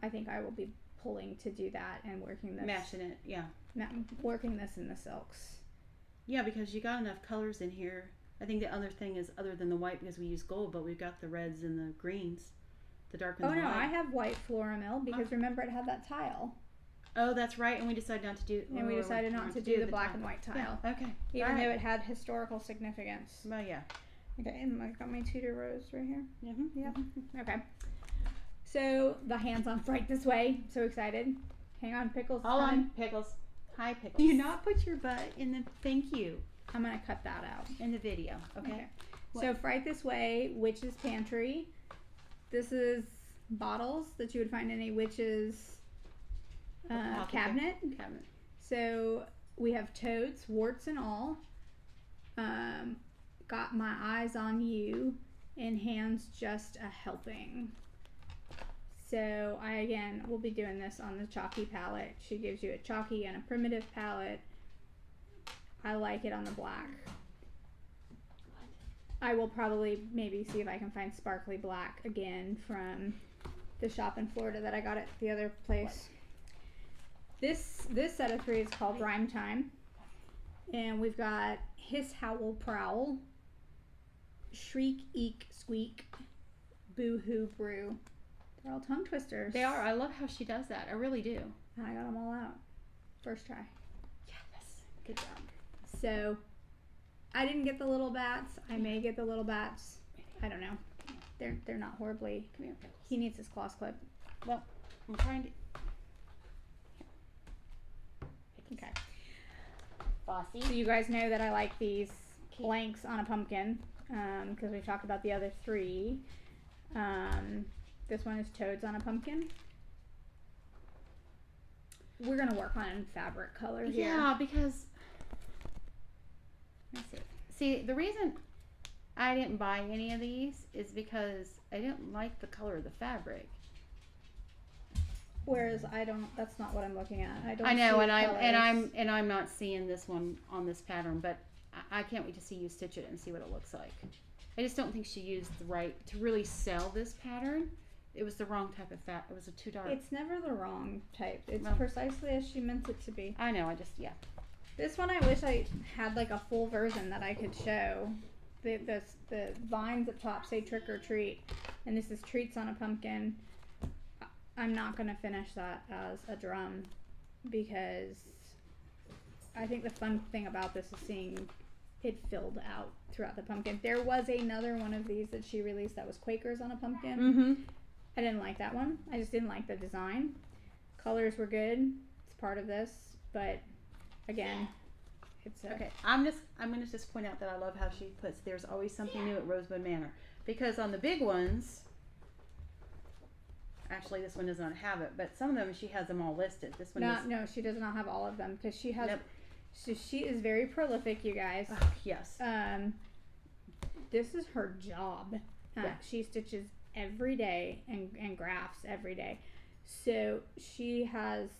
I think I will be pulling to do that and working this. Matching it, yeah. Working this in the silks. Yeah, because you got enough colors in here. I think the other thing is, other than the white, because we use gold, but we've got the reds and the greens, the dark and the white. Oh no, I have white Flora Mill because remember it had that tile. Oh, that's right, and we decided not to do. And we decided not to do the black and white tile. Yeah, okay. Even though it had historical significance. Well, yeah. Okay, and I've got my Tudor Rose right here. Yep. Okay. So the hands-on right this way. So excited. Hang on, Pickles. Hold on, Pickles. Hi, Pickles. Do you not put your butt in the thank you? I'm going to cut that out. In the video, okay? So Fright This Way, Witch's Pantry. This is bottles that you would find in a witch's cabinet. So we have toads, warts and all. Got My Eyes on You, and Hands Just a Helping. So I, again, will be doing this on the chalky palette. She gives you a chalky and a primitive palette. I like it on the black. I will probably maybe see if I can find sparkly black again from the shop in Florida that I got at the other place. This set of 3 is called Rhyme Time. And we've got Hiss, Howl, Prowl, Shriek, Eek, Squeak, Boo Hoo, Brew. They're all tongue twisters. They are. I love how she does that. I really do. And I got them all out. First try. Yes. Good job. So, I didn't get the little bats. I may get the little bats. I don't know. They're not horribly. Come here, Pickles. He needs his claws clip. Well, I'm trying to. Okay. Bossy. So you guys know that I like these blanks on a pumpkin because we talked about the other 3. This one is toads on a pumpkin. We're gonna work on fabric color here. Yeah, because. Let me see, the reason I didn't buy any of these is because I didn't like the color of the fabric. Whereas that's not what I'm looking at. I know, and I'm not seeing this one on this pattern, but I can't wait to see you stitch it and see what it looks like. I just don't think she used the right to really sell this pattern. It was the wrong type of fat. It was too dark. It's never the wrong type. It's Well, precisely as she meant it to be. I know. I just This one I wish I had like a full version that I could show. The vines up top say trick or treat, and this is treats on a pumpkin. I'm not gonna finish that as a drum because I think the fun thing about this is seeing it filled out throughout the pumpkin. There was another one of these that she released that was Quakers on a pumpkin. Mm-hmm. I didn't like that one. I just didn't like the design. Colors were good. It's part of this, but again, it's okay. I'm gonna just point out that I love how she puts there's always something new at Rosewood Manor, because on the big ones, actually this one does not have it, but some of them she has them all listed. This one no, she does not have all of them because she has. Nope. So she is very prolific, you guys. Oh, yes. This is her job. Yeah. She stitches every day and grafts every day. So she has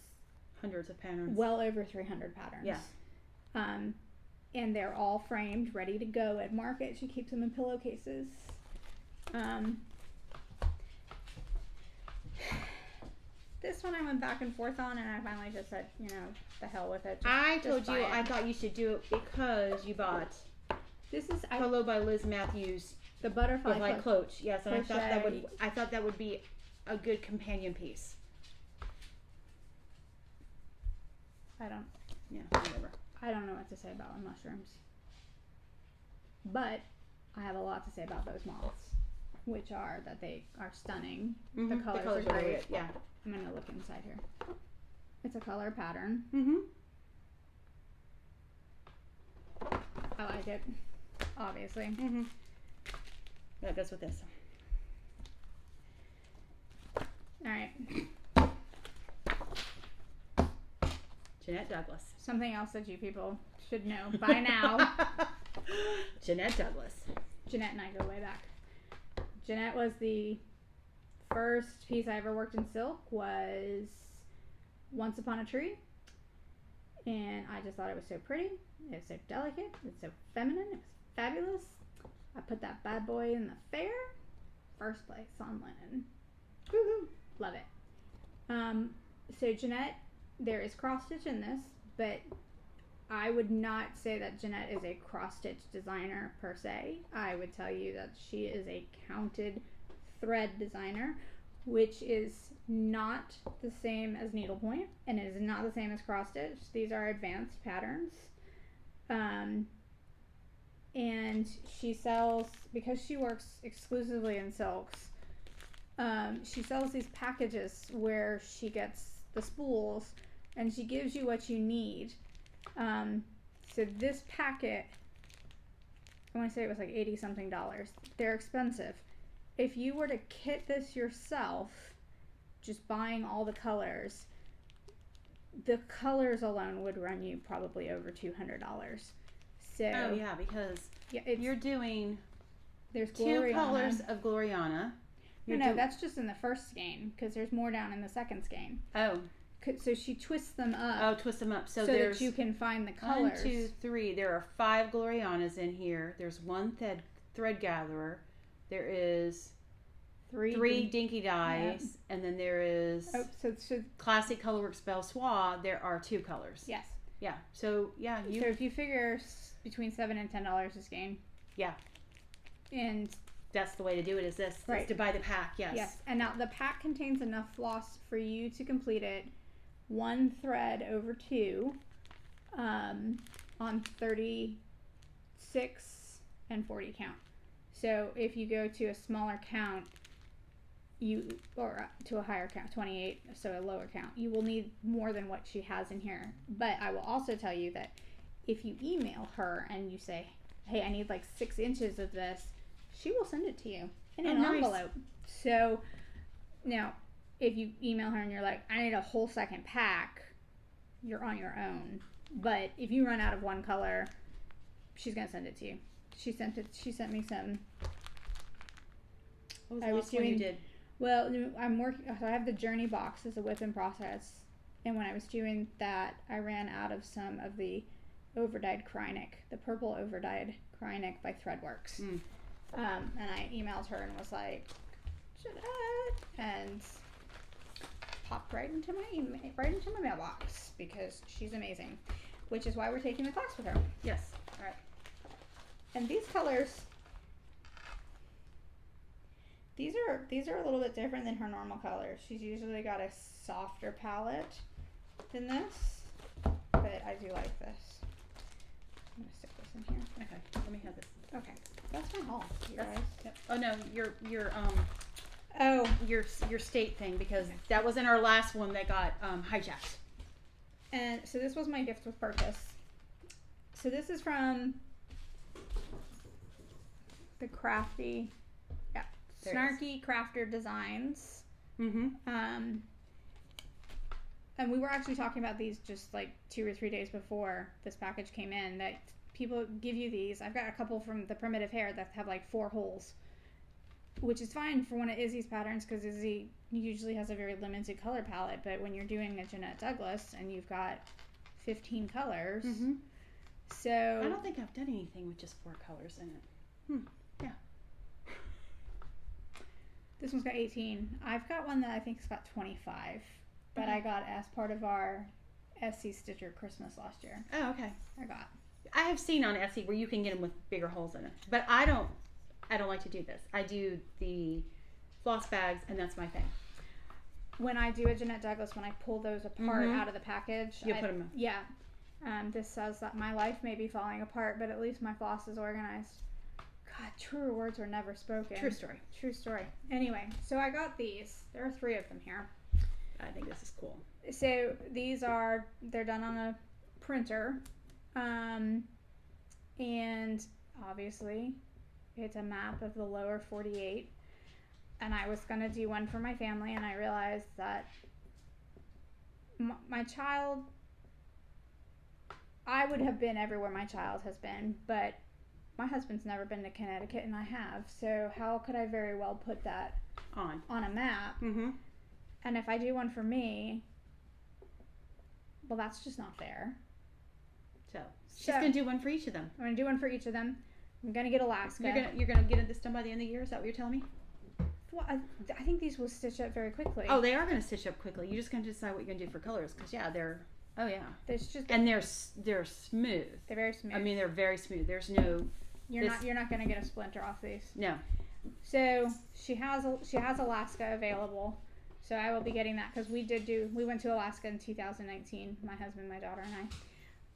hundreds of patterns. Well over 300 patterns. Yeah. And they're all framed, ready to go at market. She keeps them in pillowcases. This one I went back and forth on, and I finally just said, the hell with it. I told you I thought you should do it because you bought this is Hello by Liz Matthews, the butterfly cloche. Yes, and crochet. I thought that would be a good companion piece. Whatever. I don't know what to say about the mushrooms, but I have a lot to say about those moths, which are that they are stunning. Mm-hmm. The colors are great. Yeah. I'm gonna look inside here. It's a color pattern. Mm-hmm. I like it, obviously. Mm-hmm. That goes with this. All right. Jeanette Douglas. Something else that you people should know by now. Jeanette Douglas. Jeanette and I go way back. Jeanette was the first piece I ever worked in silk was Once Upon a Tree, and I just thought it was so pretty. It was so delicate. It was so feminine. It was fabulous. I put that bad boy in the fair, first place on linen. Woohoo! Love it. So Jeanette, there is cross stitch in this, but I would not say that Jeanette is a cross stitch designer per se. I would tell you that she is a counted thread designer, which is not the same as needlepoint, and it is not the same as cross stitch. These are advanced patterns. And she sells, because she works exclusively in silks, she sells these packages where she gets the spools and she gives you what you need. So this packet, I want to say it was like $80 something. They're expensive. If you were to kit this yourself, just buying all the colors alone would run you probably over $200. So oh yeah, because you're doing there's 2 colors of Gloriana. No, that's just in the first skein because there's more down in the second skein. Oh. So she twists them up. Oh, twist them up so that you can find the colors. 1, 2, 3. There are 5 Glorianas in here. There's 1 thread gatherer. There is 3 dinky dyes, and then there is so classic Colorworks Belle Soie. There are 2 colors. Yes. Yeah. So yeah, so if you figure between $7 and $10 a skein. Yeah. And that's the way to do it. Is this right? Is to buy the pack. Yes. Yes. And now the pack contains enough floss for you to complete it 1 thread over 2 on 36 and 40 count. So if you go to a smaller count, or to a higher count, 28, so a lower count, you will need more than what she has in here. But I will also tell you that if you email her and you say, hey, I need like 6 inches of this, she will send it to you in an envelope. So now, if you email her and you're like, I need a whole second pack, you're on your own. But if you run out of one color, she's gonna send it to you. She sent me some. What was the last one you did? Well, I'm working. So I have the Journey box as a whip in process, and when I was doing that, I ran out of some of the overdyed Krynic, the purple overdyed Krynic by Threadworks. And I emailed her and was like, Jeanette, and popped right into my mailbox because she's amazing, which is why we're taking the class with her. Yes. All right. And these colors, these are a little bit different than her normal colors. She's usually got a softer palette than this, but I do like this. I'm gonna stick this in here. Okay. Let me have this. Okay, that's my haul, you guys. Yep. Oh no, your Oh, your state thing, because that was in our last one that got hijacked. and so this was my gift with purchase. So this is from the Crafty, There it Snarky Crafter Designs. Mm-hmm. And we were actually talking about these just like 2 or 3 days before this package came in, that people give you these. I've got a couple from the Primitive Hair that have like 4 holes, which is fine for one of Izzy's patterns because Izzy usually has a very limited color palette. But when you're doing a Jeanette Douglas and you've got 15 colors, so I don't think I've done anything with just 4 colors in it. Yeah. This one's got 18. I've got one that I think's got 25, that I got as part of our SC Stitcher Christmas last year. Oh, okay. I have seen on Etsy where you can get them with bigger holes in it, but I don't like to do this. I do the floss bags, and that's my thing. When I do a Jeanette Douglas, when I pull those apart out of the package, you put them in. Yeah. This says that my life may be falling apart, but at least my floss is organized. God, truer words were never spoken. True story. True story. Anyway, so I got these. There are 3 of them here. I think this is cool. So these they're done on a printer. And obviously it's a map of the lower 48. And I was going to do one for my family, and I realized that my child, I would have been everywhere my child has been, but my husband's never been to Connecticut, and I have. So how could I very well put that on a map? And if I do one for me, well, that's just not fair. So she's going to do one for each of them. I'm going to do one for each of them. I'm going to get Alaska. You're going to get this done by the end of the year? Is that what you're telling me? Well, I think these will stitch up very quickly. Oh, they are going to stitch up quickly. You're just going to decide what you're going to do for colors, because they're. Oh yeah. There's just they're smooth. They're very smooth. I mean, they're very smooth. There's no. You're not going to get a splinter off these. No. So she has Alaska available. So I will be getting that, because we went to Alaska in 2019. My husband, my daughter, and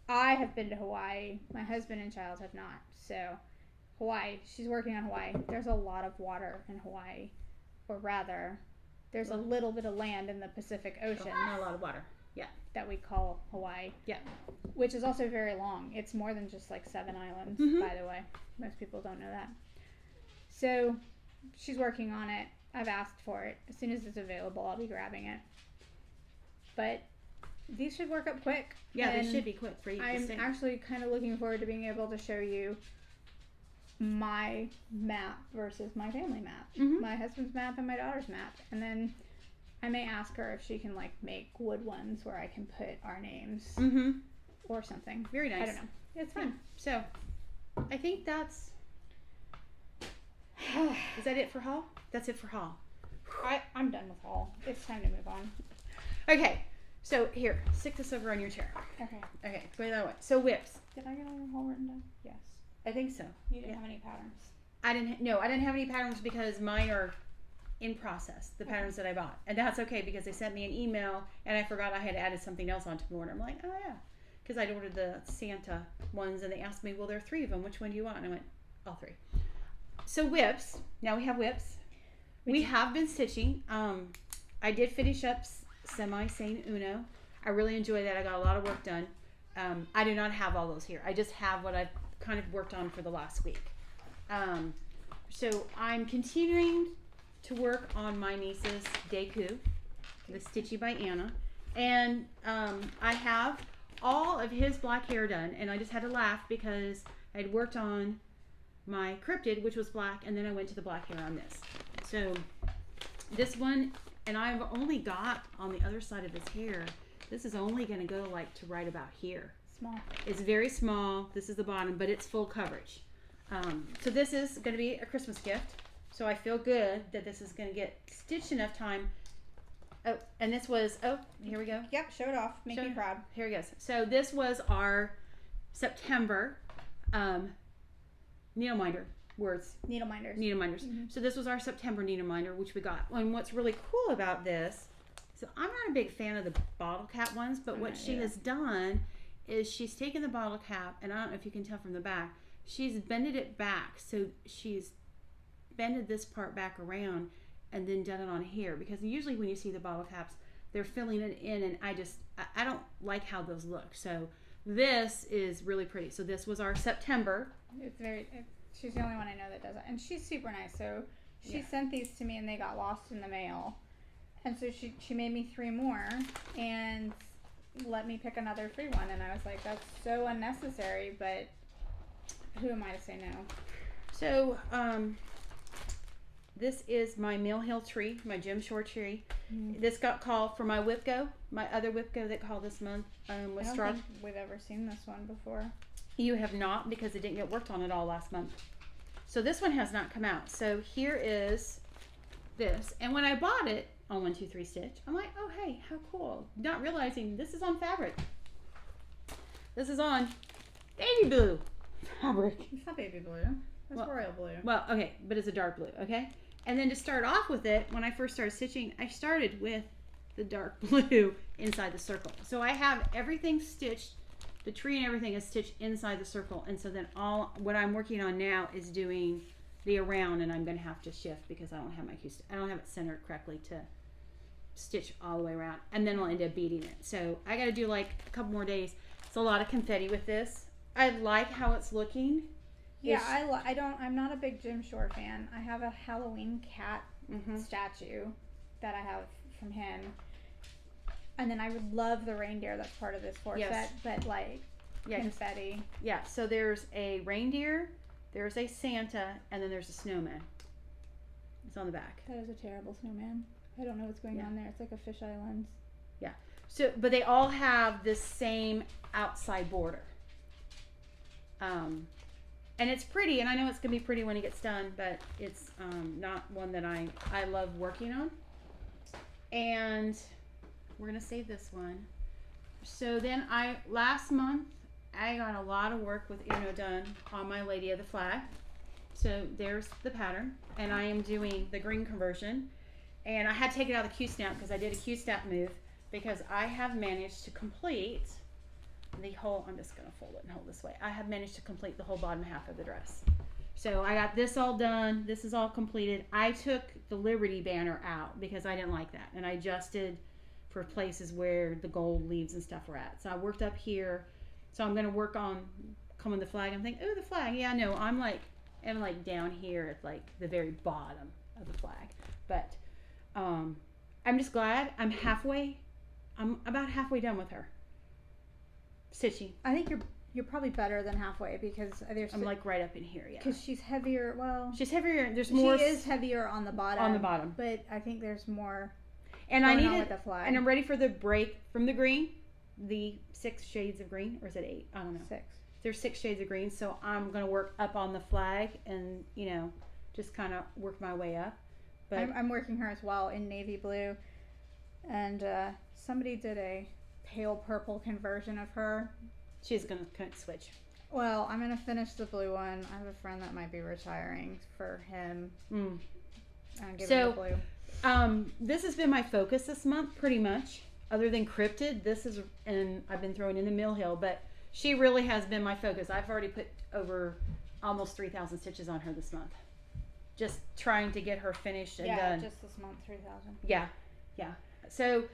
I have been to Hawaii. My husband and child have not. So Hawaii, she's working on Hawaii. There's a lot of water in Hawaii, or rather, there's a little bit of land in the Pacific Ocean. Not a lot of water. Yeah. That we call Hawaii. Yeah. Which is also very long. It's more than just like 7 islands, by the way. Most people don't know that. So she's working on it. I've asked for it. As soon as it's available, I'll be grabbing it. But these should work up quick. Yeah, they should be quick for you. I'm actually kind of looking forward to being able to show you my map versus my family map. My husband's map and my daughter's map. And then I may ask her if she can like make wood ones where I can put our names or something. Very nice. I don't know. It's fun. So I think that's. Is that it for haul? That's it for haul. I'm done with haul. It's time to move on. Okay. So here, stick this over on your chair. Okay. Okay. Put it that way. So whips. Did I get all your haul written down? Yes. I think so. You didn't have any patterns. I didn't have any patterns because mine are in process, the patterns that I bought. And that's okay, because they sent me an email and I forgot I had added something else onto the order. I'm like, oh yeah. Because I'd ordered the Santa ones and they asked me, well, there are 3 of them. Which one do you want? And I went, all 3. So whips. Now we have whips. We have been stitching. I did finish up Semi-Sane Uno. I really enjoyed that. I got a lot of work done. I do not have all those here. I just have what I've kind of worked on for the last week. So I'm continuing to work on my niece's Deku, the Stitchy by Anna. And I have all of his black hair done. And I just had to laugh because I had worked on my Cryptid, which was black, and then I went to the black hair on this. So this one, and I've only got on the other side of his hair, this is only going to go like to right about here. Small. It's very small. This is the bottom, but it's full coverage. So this is going to be a Christmas gift So I feel good that this is going to get stitched enough time. Oh, and this was, here we go. Yep, show it off. Make me proud. Here it goes. So this was our September needle minder words. Needle minders. Needle minders. Mm-hmm. So this was our September needle minder, which we got. And what's really cool about this, so I'm not a big fan of the bottle cap ones, but what she has done is she's taken the bottle cap, and I don't know if you can tell from the back, she's bended it back. So she's bended this part back around and then done it on here, because usually when you see the bottle caps, they're filling it in, and I don't like how those look. So this is really pretty. So this was our September. She's the only one I know that does it, and she's super nice. So she sent these to me, and they got lost in the mail, and so she made me 3 more and let me pick another free one, and I was like, that's so unnecessary, but who am I to say no? So this is my Mill Hill tree, my Jim Shore tree. This got called for my Whipco. My other Whipco that called this month was I don't think we've ever seen this one before. You have not, because it didn't get worked on at all last month. So this one has not come out. So here is this. And when I bought it on 1, 2, 3 stitch, I'm like, oh hey, how cool. Not realizing this is on fabric. This is on baby blue fabric. It's not baby blue. That's royal blue. Well, okay, but it's a dark blue, okay? And then to start off with it, when I first started stitching, I started with the dark blue inside the circle. So I have everything stitched, the tree and everything is stitched inside the circle. And so then what I'm working on now is doing the around, and I'm going to have to shift because I don't have I don't have it centered correctly to stitch all the way around. And then I'll end up beading it. So I got to do like a couple more days. It's a lot of confetti with this. I like how it's looking. Yeah, I'm not a big Jim Shore fan. I have a Halloween cat statue that I have from him. And then I would love the reindeer that's part of this set, but like confetti. Yeah, so there's a reindeer, there's a Santa, and then there's a snowman. It's on the back. That is a terrible snowman. I don't know what's going on there. It's like a fisheye lens. Yeah. So, but they all have this same outside border. And it's pretty, and I know it's going to be pretty when it gets done, but it's not one that I love working on. And we're going to save this one. So then last month, I got a lot of work with Uno done on my Lady of the Flag. So there's the pattern, and I am doing the green conversion. And I had to take it out of the Q-snap because I did a Q-snap move, because I have managed to complete the whole, I'm just going to fold it and hold this way. I have managed to complete the whole bottom half of the dress. So I got this all done. This is all completed. I took the Liberty banner out because I didn't like that. And I adjusted for places where the gold leaves and stuff were at. So I worked up here. So I'm going to work on coming the flag. I'm thinking, oh, the flag. Yeah, no, I'm like down here at like the very bottom of the flag. But I'm just glad I'm about halfway done with her stitching. I think you're probably better than halfway, because I'm like right up in here, yeah. Because she's heavier. Well, she's heavier. There's more. She is heavier on the bottom. On the bottom, but I think there's more. And I with the flag. And I'm ready for the break from the green, the 6 shades of green, or is it 8? I don't know. 6. There's 6 shades of green, so I'm gonna work up on the flag and just kind of work my way up. But I'm working her as well in navy blue, and somebody did a pale purple conversion of her. She's gonna switch. Well, I'm gonna finish the blue one. I have a friend that might be retiring for him. And give him the blue. This has been my focus this month, pretty much. Other than Cryptid, and I've been throwing in the Mill Hill, but she really has been my focus. I've already put over almost 3,000 stitches on her this month, just trying to get her finished and done. Yeah, just this month, 3,000. Yeah. So,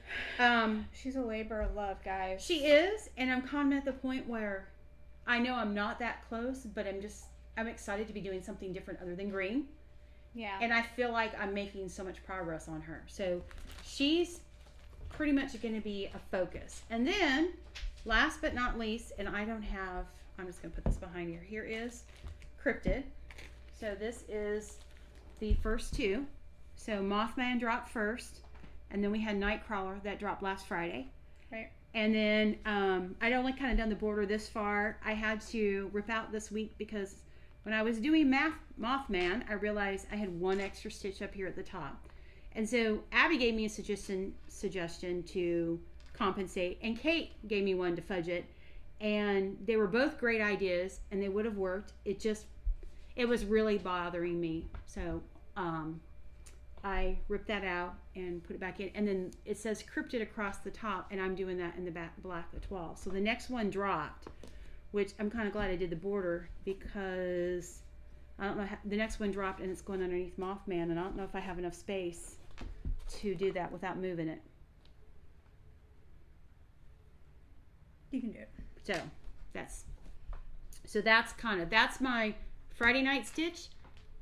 she's a labor of love, guys. She is, and I'm kind of at the point where I know I'm not that close, but I'm excited to be doing something different other than green. Yeah. And I feel like I'm making so much progress on her. So she's pretty much going to be a focus. And then, last but not least, and I'm just going to put this behind here. Here is Cryptid. So this is the first 2. So Mothman dropped first. And then we had Nightcrawler that dropped last Friday. Right. And then I'd only kind of done the border this far. I had to rip out this week because when I was doing Mothman, I realized I had one extra stitch up here at the top. And so Abby gave me a suggestion to compensate, and Kate gave me one to fudge it. And they were both great ideas, and they would have worked. It was really bothering me. So I ripped that out and put it back in. And then it says Cryptid across the top, and I'm doing that in the back black the 12. So the next one dropped, which I'm kind of glad I did the border, because I don't know how, the next one dropped and it's going underneath Mothman, and I don't know if I have enough space to do that without moving it. You can do it. So that's my Friday night stitch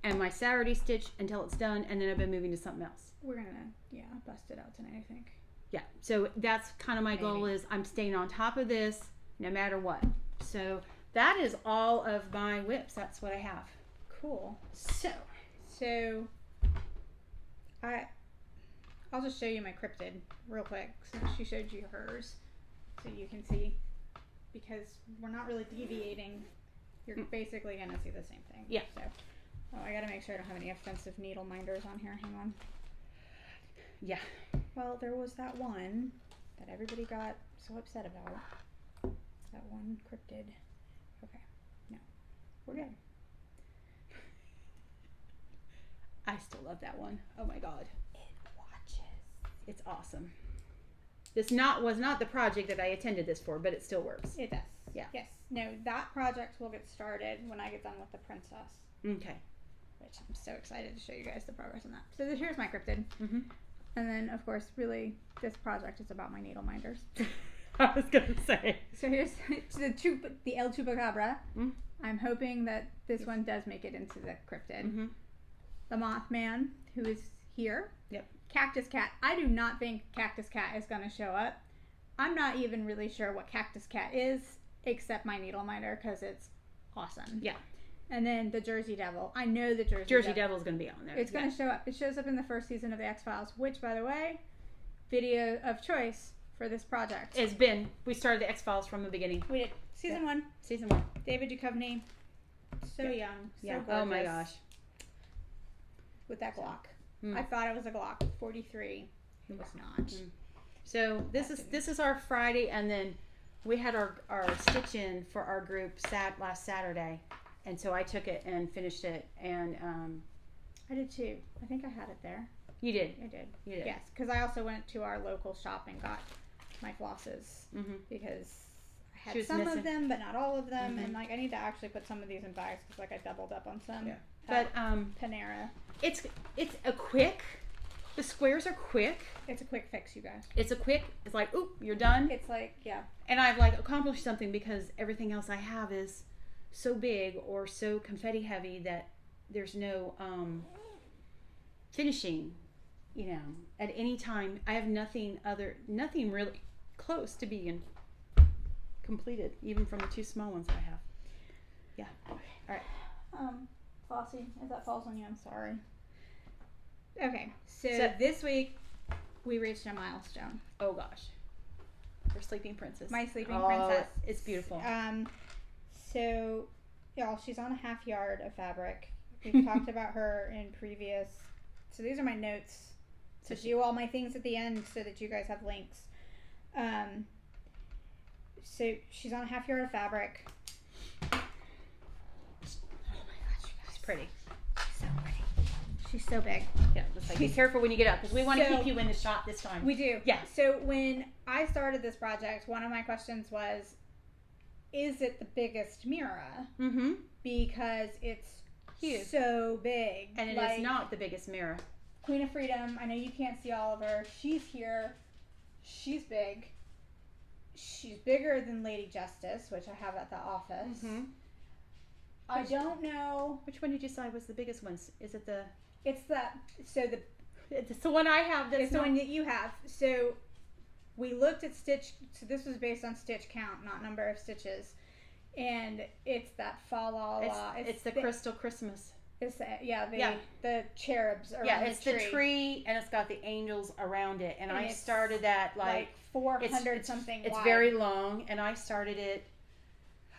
and my Saturday stitch until it's done, and then I've been moving to something else. We're gonna bust it out tonight, I think. Yeah, so that's kind of my goal, is I'm staying on top of this no matter what. So that is all of my whips. That's what I have. Cool. So I'll just show you my Cryptid real quick, since she showed you hers, so you can see, because we're not really deviating. You're basically going to see the same thing. Yeah. So, I got to make sure I don't have any offensive needle minders on here. Hang on. Yeah. Well, there was that one that everybody got so upset about. That one Cryptid. Okay. No. We're good. I still love that one. Oh my God. It watches. It's awesome. This was not the project that I attended this for, but it still works. It does. Yeah. Yes. No, that project will get started when I get done with the princess. Okay. Which I'm so excited to show you guys the progress on that. So here's my Cryptid. Mm-hmm. And then, of course, really, this project is about my needle minders. I was going to say. So here's the El Chupacabra. Mm-hmm. I'm hoping that this one does make it into the Cryptid. Mm-hmm. The Mothman, who is here. Yep. Cactus Cat. I do not think Cactus Cat is going to show up. I'm not even really sure what Cactus Cat is, except my needle minder, because it's awesome. Yeah. And then the Jersey Devil. I know the Jersey Devil is going to be on there. It's going to show up. It shows up in the first season of the X-Files, which, by the way, video of choice for this project. We started the X-Files from the beginning. We did. Season 1. Season 1. David Duchovny. So young. So gorgeous. Oh my gosh. With that Glock. I thought it was a Glock 43. It was not. So this is our Friday, and then we had our stitch in for our group last Saturday, and so I took it and finished it, and I did too. I think I had it there. You did. I did. You did. Yes, because I also went to our local shop and got my flosses because I had some of them, but not all of them, and I need to actually put some of these in bags because I doubled up on some. Yeah. But Panera. It's a quick. The squares are quick. It's a quick fix, you guys. It's like, oop, you're done. It's like, yeah. And I've accomplished something, because everything else I have is so big or so confetti heavy that there's no finishing, at any time. I have nothing really close to being completed, even from the two small ones I have. Yeah. Okay. All right. Flossie, if that falls on you, I'm sorry. Okay, so this week we reached a milestone. Oh gosh. Her sleeping princess. My sleeping princess. It's beautiful. So y'all, she's on a half yard of fabric. We've talked about her in previous. So these are my notes. So do all my things at the end so that you guys have links. So she's on a half yard of fabric. Pretty. She's so pretty. She's so big. Yeah, just be careful when you get up, because we want to keep you in the shot this time. We do. Yeah. So when I started this project, one of my questions was, is it the biggest Mira? Mm-hmm. Because it's huge, so big. And it is not the biggest Mira. Queen of Freedom, I know you can't see all of her. She's here. She's big. She's bigger than Lady Justice, which I have at the office. Mm-hmm. I don't know. Which one did you decide was the biggest one? Is it the... It's the one I have. It's the one that you have. So we looked at stitch. So this was based on stitch count, not number of stitches. And it's that fa la la. It's the Crystal Christmas. It's the cherubs around it's the tree. The tree, and it's got the angels around it. And I started that like 400 it's something. It's wide. very long, and I started it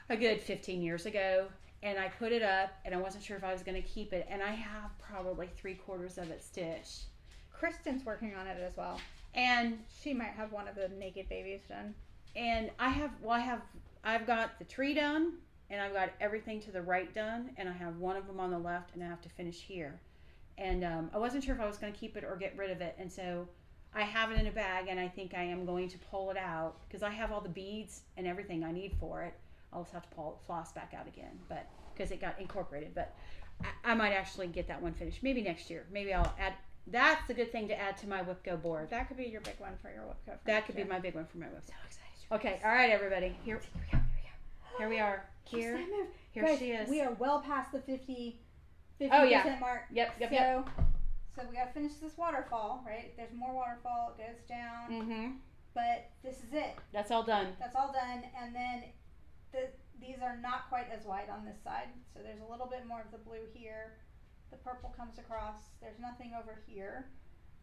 a good 15 years ago. and I put it up, and I wasn't sure if I was going to keep it, and I have probably 3/4 of it stitched. Kristen's working on it as well, and she might have one of the naked babies done. And I've got the tree done, and I've got everything to the right done, and I have one of them on the left, and I have to finish here. And I wasn't sure if I was going to keep it or get rid of it, and so I have it in a bag, and I think I am going to pull it out because I have all the beads and everything I need for it. I'll just have to pull Floss back out again, but because it got incorporated. But I might actually get that one finished. Maybe next year. Maybe I'll add. That's a good thing to add to my WIPCO board. That could be your big one for your WIPCO. That could be my big one for my WIPCO. So excited. Okay, all right, everybody. Here we are. Here Guys, she is. We are well past the 50% mark. Yep. So we gotta finish this waterfall, right? There's more waterfall. It goes down. Mm-hmm. But this is it. That's all done. That's all done. And then these are not quite as wide on this side. So there's a little bit more of the blue here. The purple comes across. There's nothing over here.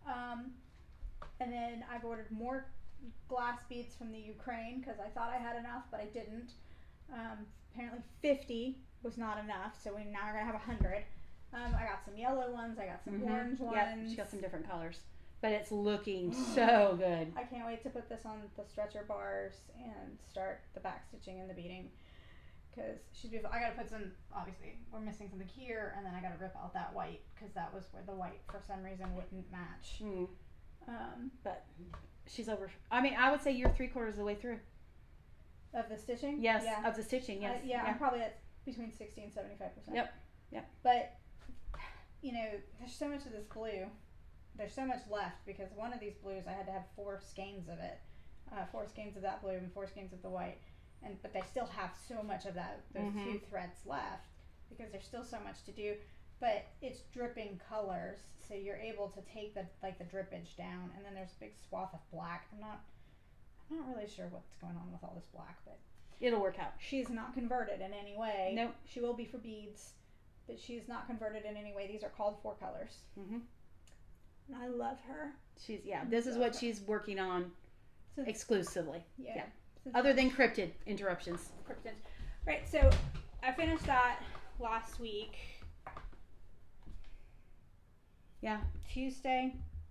And then I've ordered more glass beads from the Ukraine because I thought I had enough, but I didn't. Apparently 50 was not enough, so we now are gonna have 100. I got some yellow ones. I got some orange ones. Yeah, she got some different colors, but it's looking so good. I can't wait to put this on the stretcher bars and start the back stitching and the beading because she's beautiful. I gotta put some. Obviously, we're missing something here, and then I gotta rip out that white because that was where the white for some reason wouldn't match. But she's over. I mean, I would say you're 3/4 of the way through. Of the stitching? Yes, yeah. of the stitching, yes. Yeah, I'm probably at between 60 and 75%. Yep. But, you know, there's so much of this blue. There's so much left because one of these blues I had to have 4 skeins of it. 4 skeins of that blue and 4 skeins of the white. But they still have so much of those 2 threads left because there's still so much to do. But it's dripping colors, so you're able to take the drippage down, and then there's a big swath of black. I'm not really sure what's going on with all this black, but it'll work out. She's not converted in any way. Nope. She will be for beads, but she's not converted in any way. These are called 4 colors. And I love her. This is what she's working on exclusively. Yeah. Other than Cryptid interruptions. Cryptid. Right, so I finished that last week. Yeah.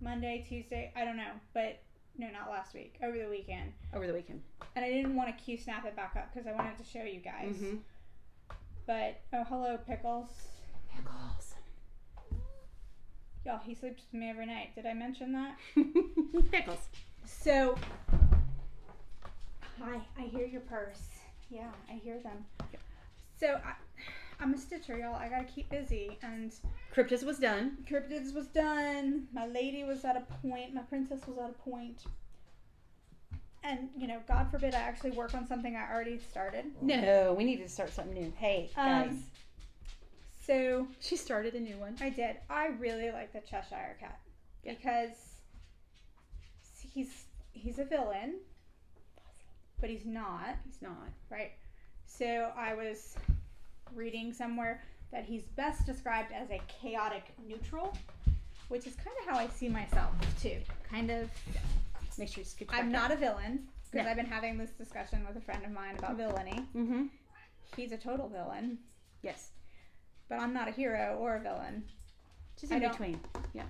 Monday, Tuesday, I don't know, but no, not last week. Over the weekend. And I didn't want to snap it back up because I wanted to show you guys. But, oh, hello, Pickles. Y'all, he sleeps with me every night. Did I mention that? Pickles. So, hi, I hear your purse. Yeah, I hear them. So, I'm a stitcher, y'all. I gotta keep busy. And Cryptids was done. My lady was at a point. My princess was at a point. And, you know, God forbid I actually work on something I already started. No, we need to start something new. Hey, guys. So she started a new one. I did. I really like the Cheshire Cat because he's a villain, but he's not. Right. So I was reading somewhere that he's best described as a chaotic neutral, which is kind of how I see myself too. Kind of. Make sure you skip. I'm not a villain because I've been having this discussion with a friend of mine about villainy. He's a total villain. Yes. But I'm not a hero or a villain. Just in between. Yeah.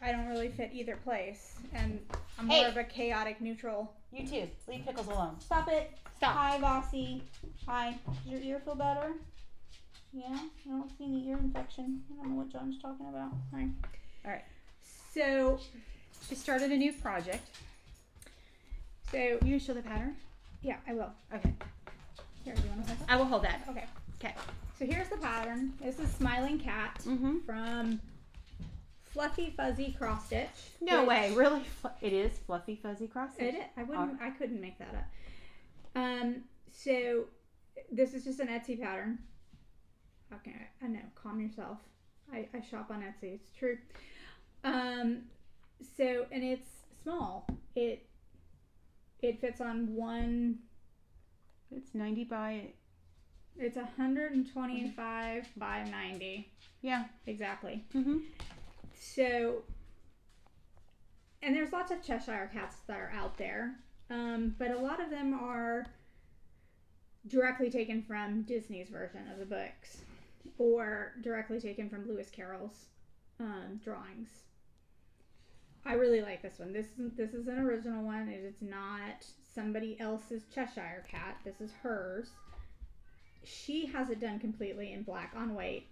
I don't really fit either place. And I'm more of a chaotic neutral. You too. Leave Pickles alone. Stop it. Stop. Hi, Bossy. Hi. Does your ear feel better? Yeah? I don't see any ear infection. I don't know what John's talking about. Hi. All right. So, she started a new project. So, you gonna show the pattern? Yeah, I will. Okay. Here, do you want to hold that? I will hold that. Okay. Okay. So here's the pattern. This is Smiling Cat from Fluffy Fuzzy Cross Stitch. No way, really? It is Fluffy Fuzzy Cross Stitch. It is. I couldn't make that up. So this is just an Etsy pattern. Okay, I know. Calm yourself. I shop on Etsy. It's true. So and it's small. It fits on one. It's 90 by. It's 125 by 90. Yeah. Exactly. So, and there's lots of Cheshire Cats that are out there, but a lot of them are directly taken from Disney's version of the books, or directly taken from Lewis Carroll's drawings. I really like this one. This is an original one. It is not somebody else's Cheshire cat. This is hers. She has it done completely in black on white.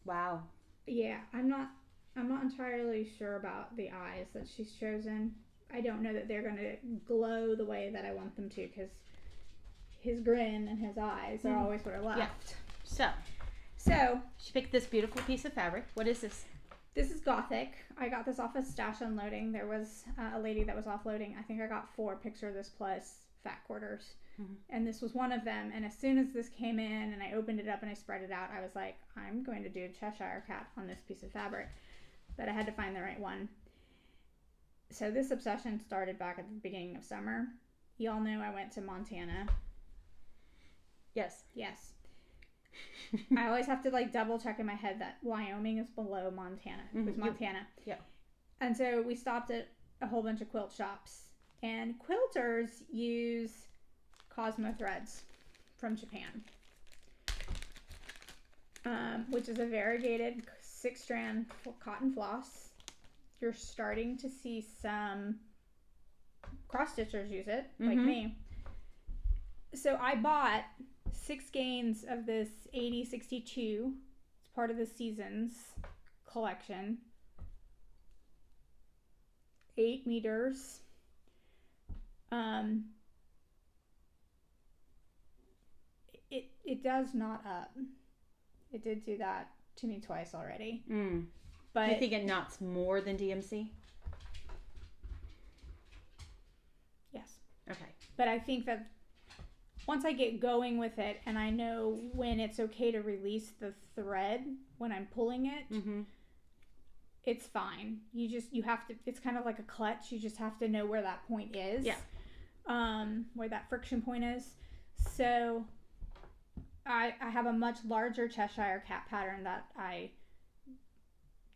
Wow. Yeah, I'm not entirely sure about the eyes that she's chosen. I don't know that they're going to glow the way that I want them to, because his grin and his eyes are always what are left. Yeah. So she picked this beautiful piece of fabric. What is this? This is Gothic. I got this off of Stash Unloading. There was a lady that was offloading. I think I got 4 Picture This Plus fat quarters. Mm-hmm. And this was one of them. And as soon as this came in and I opened it up and I spread it out, I was like, I'm going to do a Cheshire cat on this piece of fabric. But I had to find the right one. So this obsession started back at the beginning of summer. Y'all know I went to Montana. Yes. I always have to double check in my head that Wyoming is below Montana. It was Montana. Yeah. And so we stopped at a whole bunch of quilt shops. And quilters use Cosmo threads from Japan, which is a variegated 6-strand cotton floss. You're starting to see some cross-stitchers use it, like me. So I bought 6 skeins of this 8062. It's part of the Seasons collection. 8 meters. It does knot up. It did do that to me twice already. But do you think it knots more than DMC? Yes. Okay. But I think that once I get going with it and I know when it's okay to release the thread when I'm pulling it, it's fine. You have to, it's kind of like a clutch. You just have to know where that point is. Yeah. Where that friction point is. So I have a much larger Cheshire cat pattern that I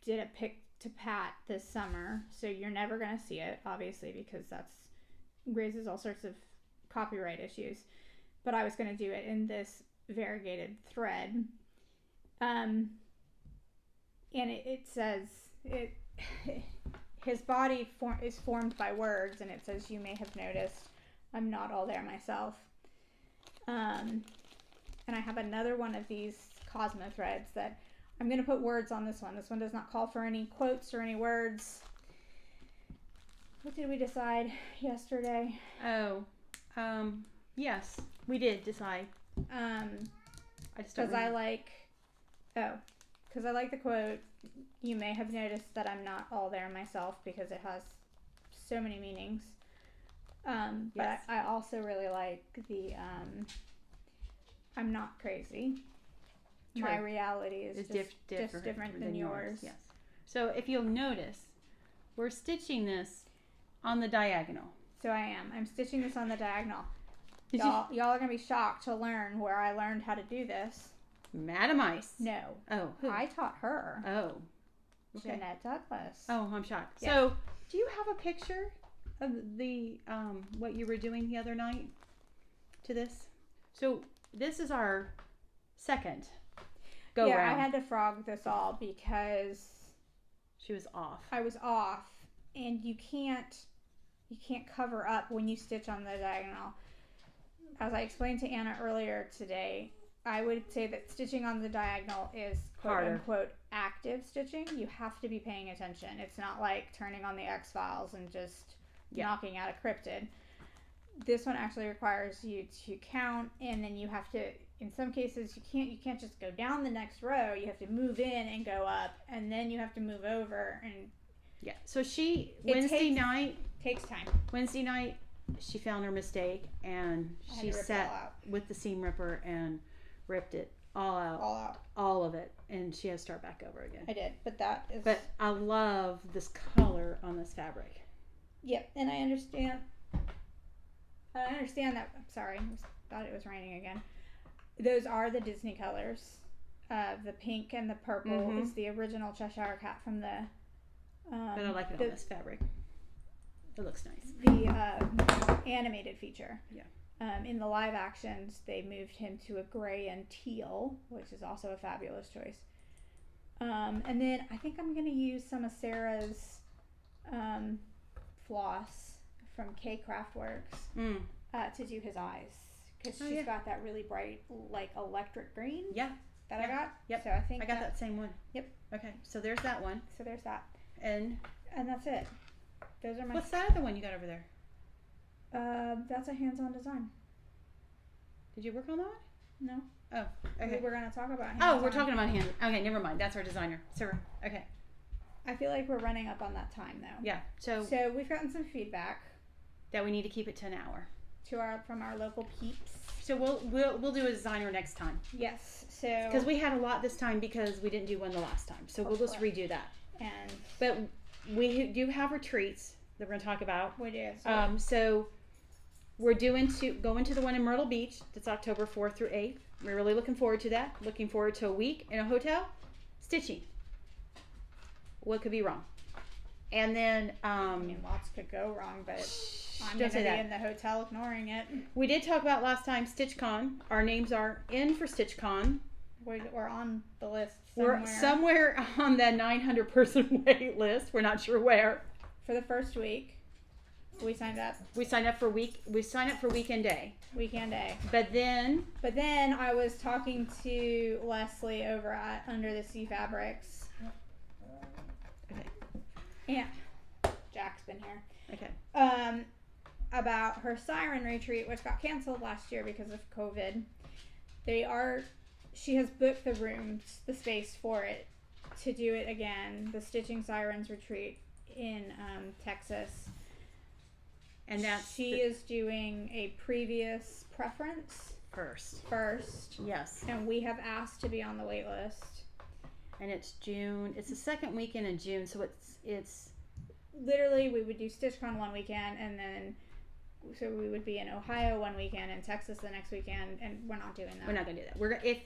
did a pick to pat this summer. So you're never going to see it, obviously, because that's raises all sorts of copyright issues. But I was going to do it in this variegated thread. And it says, his body is formed by words, and it says, you may have noticed, I'm not all there myself. And I have another one of these Cosmo threads that I'm going to put words on this one. This one does not call for any quotes or any words. What did we decide yesterday? Yes, we did decide. Because I like the quote, you may have noticed that I'm not all there myself, because it has so many meanings. But I also really like the, I'm not crazy. True. My reality is just different than yours. Yes. So if you'll notice, we're stitching this on the diagonal. So I am. I'm stitching this on the diagonal. Y'all are going to be shocked to learn where I learned how to do this. Madam Ice. No. Oh, who? I taught her. Oh. Okay. Jeanette Douglas. Oh, I'm shocked. Yes. So, do you have a picture of the what you were doing the other night to this? So, this is our second go round. I had to frog this all because she was off. I was off, and you can't cover up when you stitch on the diagonal. As I explained to Anna earlier today, I would say that stitching on the diagonal is quote unquote active stitching. You have to be paying attention. It's not like turning on the X-Files and just knocking out a cryptid. This one actually requires you to count, and then you have to, in some cases, you can't just go down the next row. You have to move in and go up, and then you have to move over. And so Wednesday night takes time. Wednesday night, she found her mistake, and she sat with the seam ripper and ripped it all out. All of it, and she has to start back over again. I did, but I love this color on this fabric. Yep, and I understand that. I'm sorry, I thought it was raining again. Those are the Disney colors. The pink and the purple is the original Cheshire cat from the. But I like it on this fabric. It looks nice. The animated feature. Yeah. In the live actions, they moved him to a gray and teal, which is also a fabulous choice. And then I think I'm going to use some of Sarah's floss from K Craftworks to do his eyes. Because she's got that really bright, like, electric green that I got. Yep. So I think I got that same one. Yep. Okay, so there's that one. So there's that. And that's it. Those are my... What's that other one you got over there? That's a hands-on design. Did you work on that one? No. Oh, okay. We're going to talk about hands-on. Oh, we're talking about hand. Okay, never mind. That's our designer. So, okay. I feel like we're running up on that time, though. Yeah. So we've gotten some feedback that we need to keep it to an hour. From our local peeps. So we'll do a designer next time. Yes. So because we had a lot this time because we didn't do one the last time. So we'll just redo that. But we do have retreats that we're going to talk about. We do. So we're going to the one in Myrtle Beach. That's October 4th through 8th. We're really looking forward to that. Looking forward to a week in a hotel. Stitching. What could be wrong? And then I mean, lots could go wrong, but I'm going to be in the hotel ignoring it. We did talk about last time StitchCon. Our names are in for StitchCon. We're on the list somewhere. We're somewhere on that 900 person wait list. We're not sure where. For the first week, we signed up. We signed up for weekend day. Weekend day. But then I was talking to Leslie over at Under the Sea Fabrics. Okay. Yeah. Jack's been here. Okay. About her siren retreat, which got canceled last year because of COVID. She has booked the space for it to do it again. The Stitching Sirens retreat in Texas. And she is doing a previous preference first. Yes. And we have asked to be on the wait list. And it's June. It's the second weekend in June, so it's literally we would do StitchCon one weekend, and then so we would be in Ohio one weekend and Texas the next weekend, and we're not doing that. We're not gonna do that. If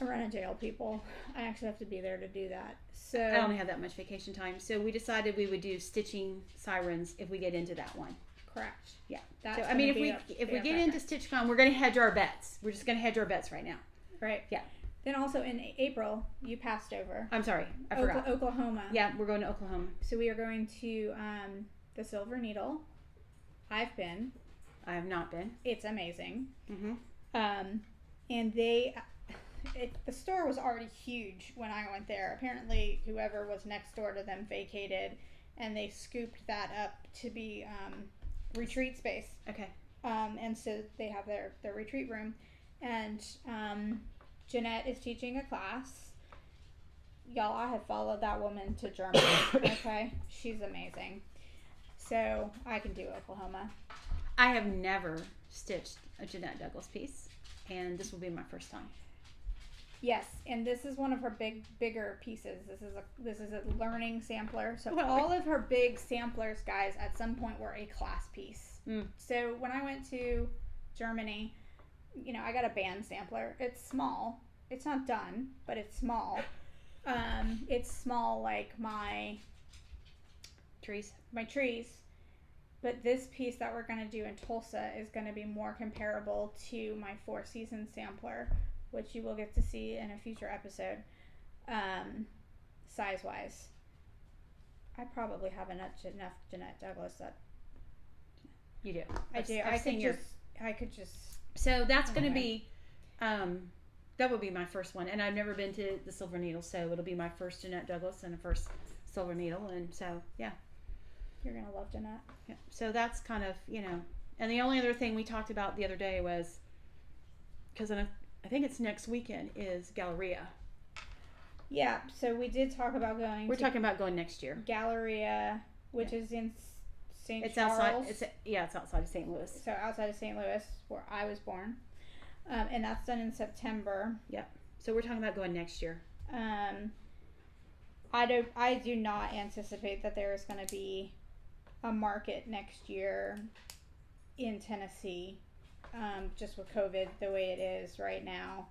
I run a jail, people, I actually have to be there to do that. So I don't have that much vacation time, so we decided we would do Stitching Sirens if we get into that one. Correct. Yeah. So I mean, if we get into StitchCon, we're gonna hedge our bets. We're just gonna hedge our bets right now. Right. Yeah. Then also in April, you passed over. I'm sorry, I forgot. Oklahoma. Yeah, we're going to Oklahoma. So we are going to the Silver Needle. I've been. I have not been. It's amazing. Mm-hmm. And the store was already huge when I went there. Apparently, whoever was next door to them vacated, and they scooped that up to be retreat space. Okay. And so they have their retreat room, and Jeanette is teaching a class. Y'all, I have followed that woman to Germany. Okay, she's amazing. So I can do Oklahoma. I have never stitched a Jeanette Douglas piece, and this will be my first time. Yes, and this is one of her bigger pieces. This is a learning sampler. So all of her big samplers, guys, at some point were a class piece. So when I went to Germany, I got a band sampler. It's small. It's not done, but it's small. It's small like my trees. But this piece that we're going to do in Tulsa is going to be more comparable to my Four Seasons sampler, which you will get to see in a future episode, size-wise. I probably have enough Jeanette Douglas that... You do. I do. I could just... So that's going to be... that will be my first one. And I've never been to the Silver Needle, so it'll be my first Jeanette Douglas and a first Silver Needle. And so, yeah. You're going to love Jeanette. Yeah. So that's kind of, And the only other thing we talked about the other day was... Because I think it's next weekend is Galleria. Yeah, so we did talk about going. We're talking about going next year. Galleria, which is in St. Charles. Outside. It's outside of St. Louis. So outside of St. Louis, where I was born, and that's done in September. Yep. So we're talking about going next year. I do not anticipate that there is going to be a market next year in Tennessee. Just with COVID the way it is right now,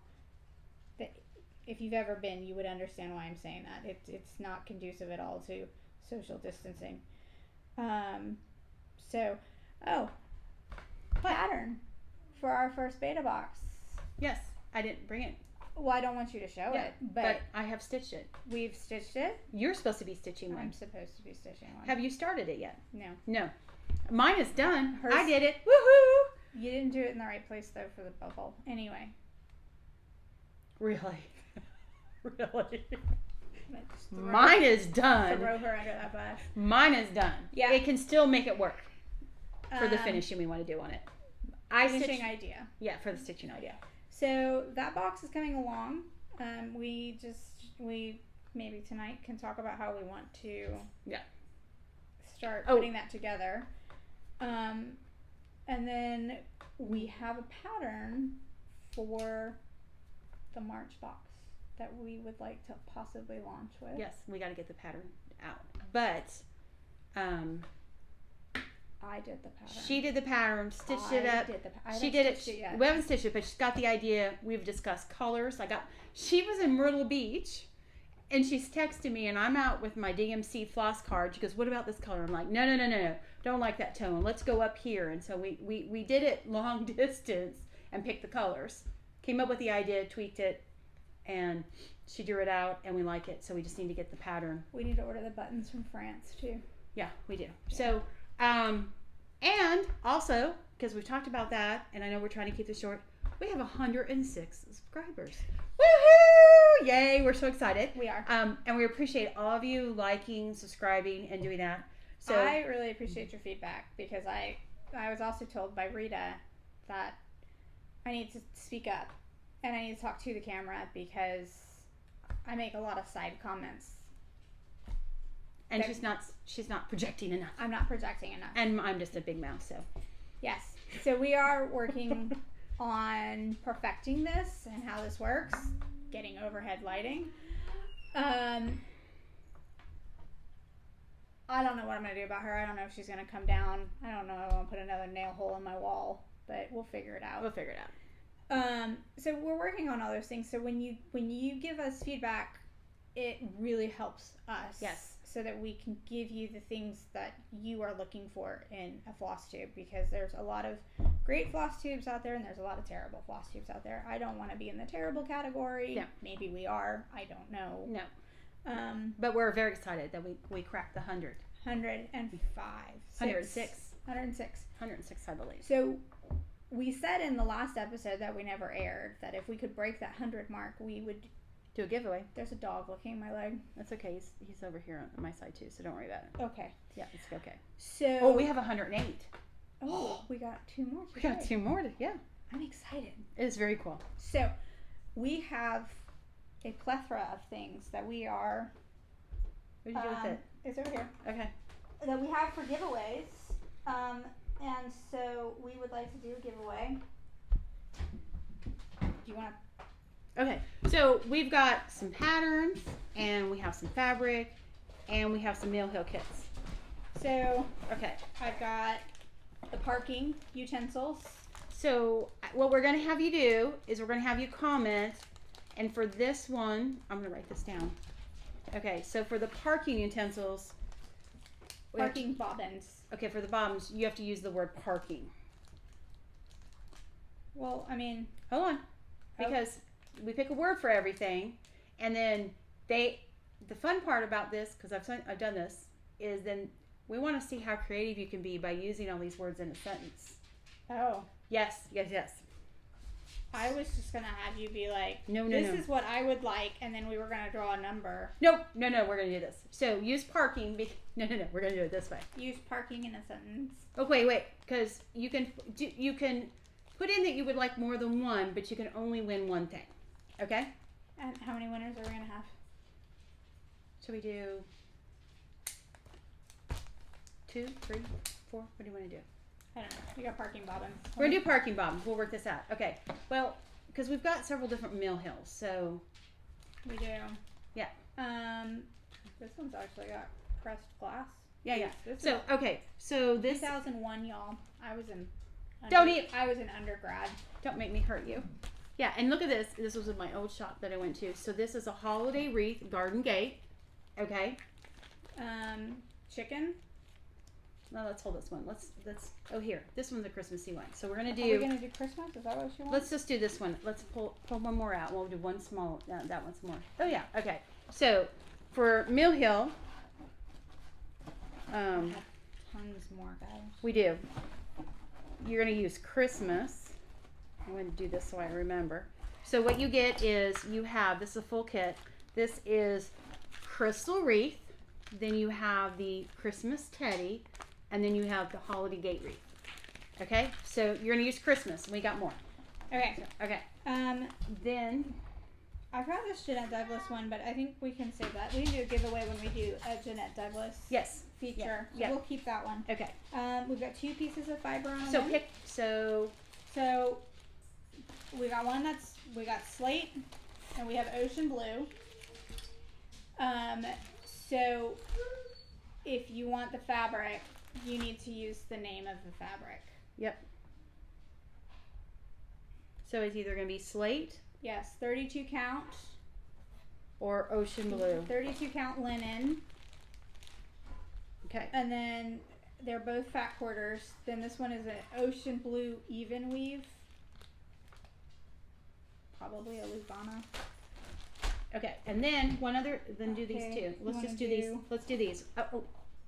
if you've ever been, you would understand why I'm saying that. It's not conducive at all to social distancing. Pattern. for our first beta box. Yes, I didn't bring it. Well, I don't want you to show it, but I have stitched it. We've stitched it? You're supposed to be stitching one. I'm supposed to be stitching one. Have you started it yet? No. No. Mine is done. Hers, I did it. Woohoo! You didn't do it in the right place, though, for the bubble. Anyway. Really? Really? Mine is done. Throw her under that bus. Mine is done. Yeah. It can still make it work for the finishing we want to do on it. Finishing idea. Yeah, for the stitching idea. So that box is coming along. We maybe tonight can talk about how we want to start putting that together. And then we have a pattern for the March box that we would like to possibly launch with. Yes, we got to get the pattern out. But I did the pattern. She did the pattern, stitched it up. She did it. Yet. We haven't stitched it, but she's got the idea. We've discussed colors. She was in Myrtle Beach, and she's texting me, and I'm out with my DMC floss card. She goes, "What about this color?" I'm like, No. Don't like that tone. Let's go up here. And so we did it long distance and picked the colors. Came up with the idea, tweaked it, and she drew it out, and we like it. So we just need to get the pattern. We need to order the buttons from France too. Yeah, we do. Yeah. So, and also, because we've talked about that, and I know we're trying to keep this short, we have 106 subscribers. Woohoo! Yay, we're so excited. We are. And we appreciate all of you liking, subscribing, and doing that. So I really appreciate your feedback, because I was also told by Rita that I need to speak up and I need to talk to the camera because I make a lot of side comments. And she's not projecting enough. I'm not projecting enough. And I'm just a big mouth, so. Yes. So we are working on perfecting this and how this works, getting overhead lighting. I don't know what I'm going to do about her. I don't know if she's going to come down. I don't know if I want to put another nail hole in my wall, but we'll figure it out. So we're working on all those things. So when you give us feedback, it really helps us. Yes. So that we can give you the things that you are looking for in a floss tube, because there's a lot of great floss tubes out there and there's a lot of terrible floss tubes out there. I don't want to be in the terrible category. No. Maybe we are. I don't know. No. But we're very excited that we cracked the 100. 105. 106, I believe. So we said in the last episode that we never aired that if we could break that 100 mark, we would do a giveaway. There's a dog licking my leg. That's okay. He's over here on my side too, so don't worry about it. Okay. Yeah, it's okay. So we have 108. Oh, we got 2 more. We got 2 more. Yeah. I'm excited. It is very cool. So we have a plethora of things that we are. What did you do with it? It's over here. Okay. That we have for giveaways. And so we would like to do a giveaway. Do you want to? Okay. So we've got some patterns, and we have some fabric, and we have some nail heel kits. So, okay. I've got the parking utensils. So what we're going to have you do is we're going to have you comment, and for this one, I'm going to write this down. Okay, so for the parking utensils, parking bobbins. Okay, for the bobbins, you have to use the word parking. Well, I mean, hold on, because we pick a word for everything, and then the fun part about this, because I've done this, is then we want to see how creative you can be by using all these words in a sentence. Oh. Yes. I was just going to have you be like, no. This is what I would like, and then we were going to draw a number. No, we're going to do this. So use parking. No, we're going to do it this way. Use parking in a sentence. Oh, wait, because you can put in that you would like more than one, but you can only win one thing. Okay? And how many winners are we going to have? Should we do 2, 3, 4? What do you want to do? I don't know. We got parking bobbins. We're going to do parking bobbins. We'll work this out. Okay. Well, because we've got several different mill hills, so. We do. Yeah. This one's actually got pressed glass. Yeah. So this 2001, y'all. I was in undergrad. Don't make me hurt you. Yeah, and look at this. This was in my old shop that I went to. So this is a holiday wreath garden gate. Okay. Chicken. No, let's hold this one. Let's. Oh, here. This one's a Christmassy one. So we're gonna do. Are we gonna do Christmas? Is that what you want? Let's just do this one. Let's pull one more out. We'll do one small. That one's more. Oh yeah. Okay. So for Mill Hill, Tons more, guys. we do. You're gonna use Christmas. I'm gonna do this so I remember. So what you get is you have this is a full kit. This is crystal wreath. Then you have the Christmas teddy, and then you have the holiday gate wreath. Okay, so you're gonna use Christmas. We got more. Okay. So, okay. Then I've got this Jeanette Douglas one, but I think we can save that. We can do a giveaway when we do a Jeanette Douglas feature. Yeah. So we'll keep that one. Okay. We've got 2 pieces of fiber on So one. pick. So we got one we got slate, and we have ocean blue. So if you want the fabric, you need to use the name of the fabric. Yep. So it's either gonna be slate. Yes, 32 count. Or ocean blue. 32 count linen. Okay. And then they're both fat quarters. Then this one is an ocean blue even weave. Probably a Lugana. Okay, and then one other. Then do these Okay, two. you Let's wanna just do these. do- Let's do these. Oh,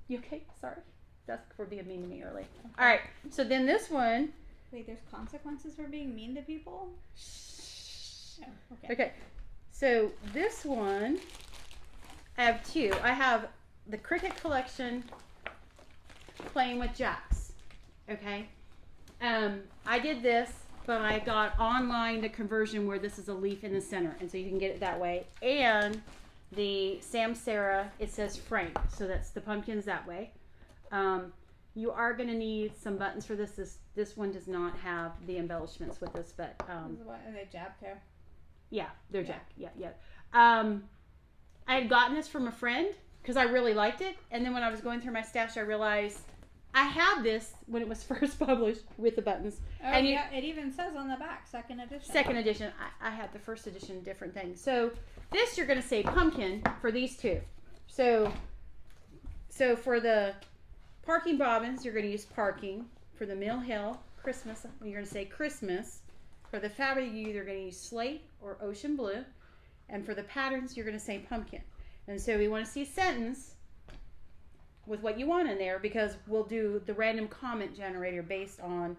you okay? Sorry. That's for being mean to me early. All right. So then this one. Wait, there's consequences for being mean to people? Oh, okay. Okay. So this one, I have 2. I have the Cricket Collection playing with jacks. Okay. I did this, but I got online the conversion where this is a leaf in the center, and so you can get it that way. And the Samsara, it says Frank, so that's the pumpkins that way. You are going to need some buttons for this. This one does not have the embellishments with this, but This is what, are they jab too? yeah, they're Yeah. jack. Yeah. I had gotten this from a friend because I really liked it, and then when I was going through my stash, I realized I had this when it was first published with the buttons. Oh, And yeah, it even says on the back, second edition. Second edition, I had the first edition, different things. So this you're going to say pumpkin for these 2. So for the parking bobbins, you're going to use parking. For the Mill Hill Christmas, you're going to say Christmas. For the fabric, you're either going to use slate or ocean blue. And for the patterns, you're going to say pumpkin. And so we want to see a sentence with what you want in there, because we'll do the random comment generator based on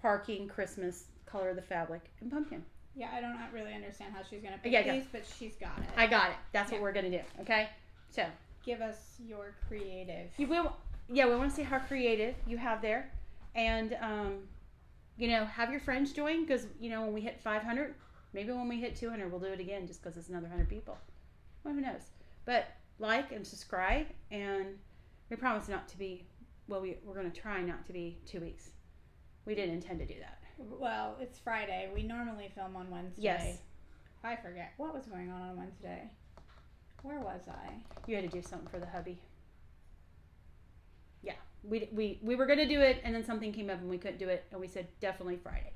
parking, Christmas, color of the fabric, and pumpkin. Yeah, I don't really understand how she's going to pick Yeah. these, but she's got it. I got it. That's Yeah. what we're going to do. Okay? So Give us your creative. you will, we want to see how creative you have there. And, have your friends join, because, when we hit 500, maybe when we hit 200, we'll do it again just because it's another 100 people. Well, who knows? But like and subscribe, and we promise not to be, we're going to try not to be 2 weeks. We didn't intend to do that. Well, it's Friday. We normally film on Wednesday. Yes. I forget. What was going on Wednesday? Where was I? You had to do something for the hubby. Yeah. We were going to do it, and then something came up and we couldn't do it, and we said definitely Friday.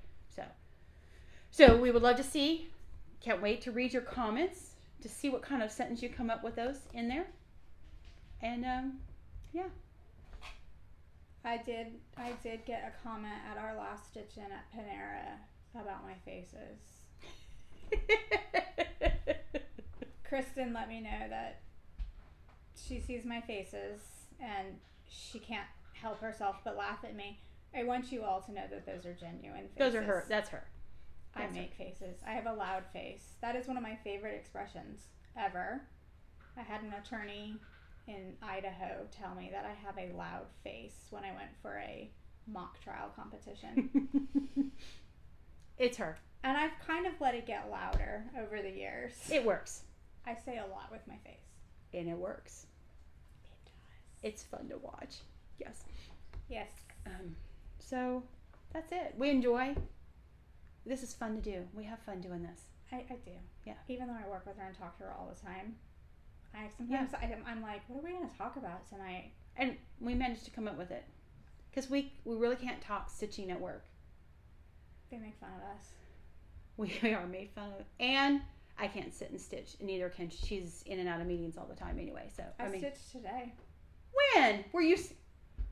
So we would love to see. Can't wait to read your comments, to see what kind of sentence you come up with those in there. And yeah. I did get a comment at our last stitch in at Panera about my faces. Kristen let me know that she sees my faces and she can't help herself but laugh at me. I want you all to know that those are genuine faces. Those are her. That's her. I make faces. I have a loud face. That is one of my favorite expressions ever. I had an attorney in Idaho tell me that I have a loud face when I went for a mock trial competition. It's her. And I've kind of let it get louder over the years. It works. I say a lot with my face. And it works. It does. It's fun to watch. Yes. Yes. So that's it. We enjoy. This is fun to do. We have fun doing this. I do. Yeah. Even though I work with her and talk to her all the time, I'm like, what are we going to talk about tonight? And we managed to come up with it. Because we really can't talk stitching at work. They make fun of us. We are made fun of. And I can't sit and stitch. And neither can she. She's in and out of meetings all the time anyway. So I stitched today. When? Were you...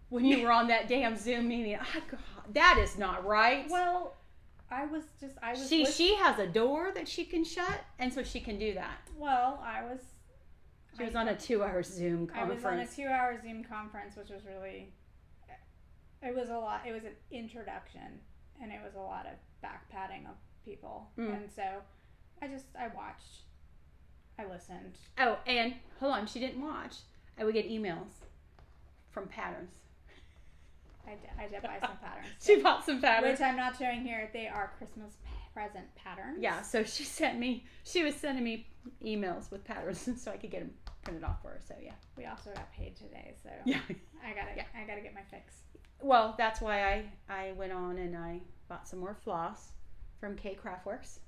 when you were on that damn Zoom meeting. God, that is not right. Well, I was. She has a door that she can shut, and so she can do that. Well, She was on a 2-hour Zoom conference. I was on a 2-hour Zoom conference, which was really. It was a lot. It was an introduction, and it was a lot of back patting of people, and so I watched. I listened. Oh, and hold on, she didn't watch. I would get emails from Patterns. I did buy some patterns. She bought some patterns. Which I'm not showing here. They are Christmas present patterns. Yeah, so she was sending me emails with patterns so I could get them printed off for her. So yeah. We also got paid today, so yeah. I gotta get my fix. Well, that's why I went on and I bought some more floss from K Craftworks.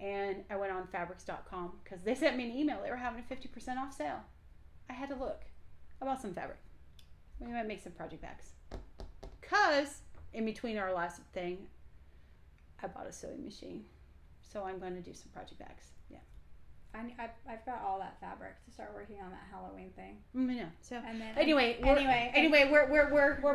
And I went on fabrics.com because they sent me an email. They were having a 50% off sale. I had to look. I bought some fabric. We might make some project bags. Because in between our last thing, I bought a sewing machine. So I'm going to do some project bags. Yeah. I've got all that fabric to start working on that Halloween thing. I know. So and then, anyway, we're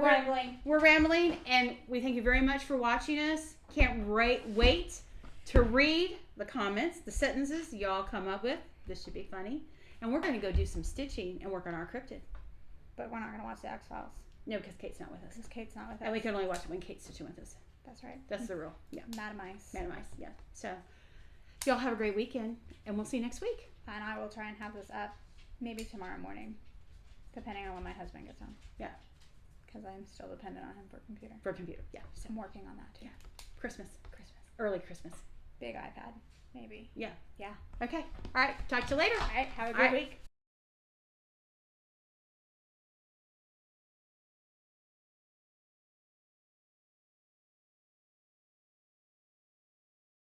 rambling. We're rambling, and we thank you very much for watching us. Can't wait to read the comments, the sentences y'all come up with. This should be funny. And we're going to go do some stitching and work on our cryptid. But we're not going to watch the X-Files. No, because Kate's not with us. And we can only watch it when Kate's stitching with us. That's right. That's the rule. Yeah. Madam Ice. Yeah. So, y'all have a great weekend, and we'll see you next week. And I will try and have this up maybe tomorrow morning, depending on when my husband gets home. Yeah. Because I'm still dependent on him for computer. Yeah. So I'm working on that too. Yeah. Christmas. Early Christmas. Big iPad, maybe. Yeah. Yeah. Okay. All right. Talk to you later. All right. Have a great week.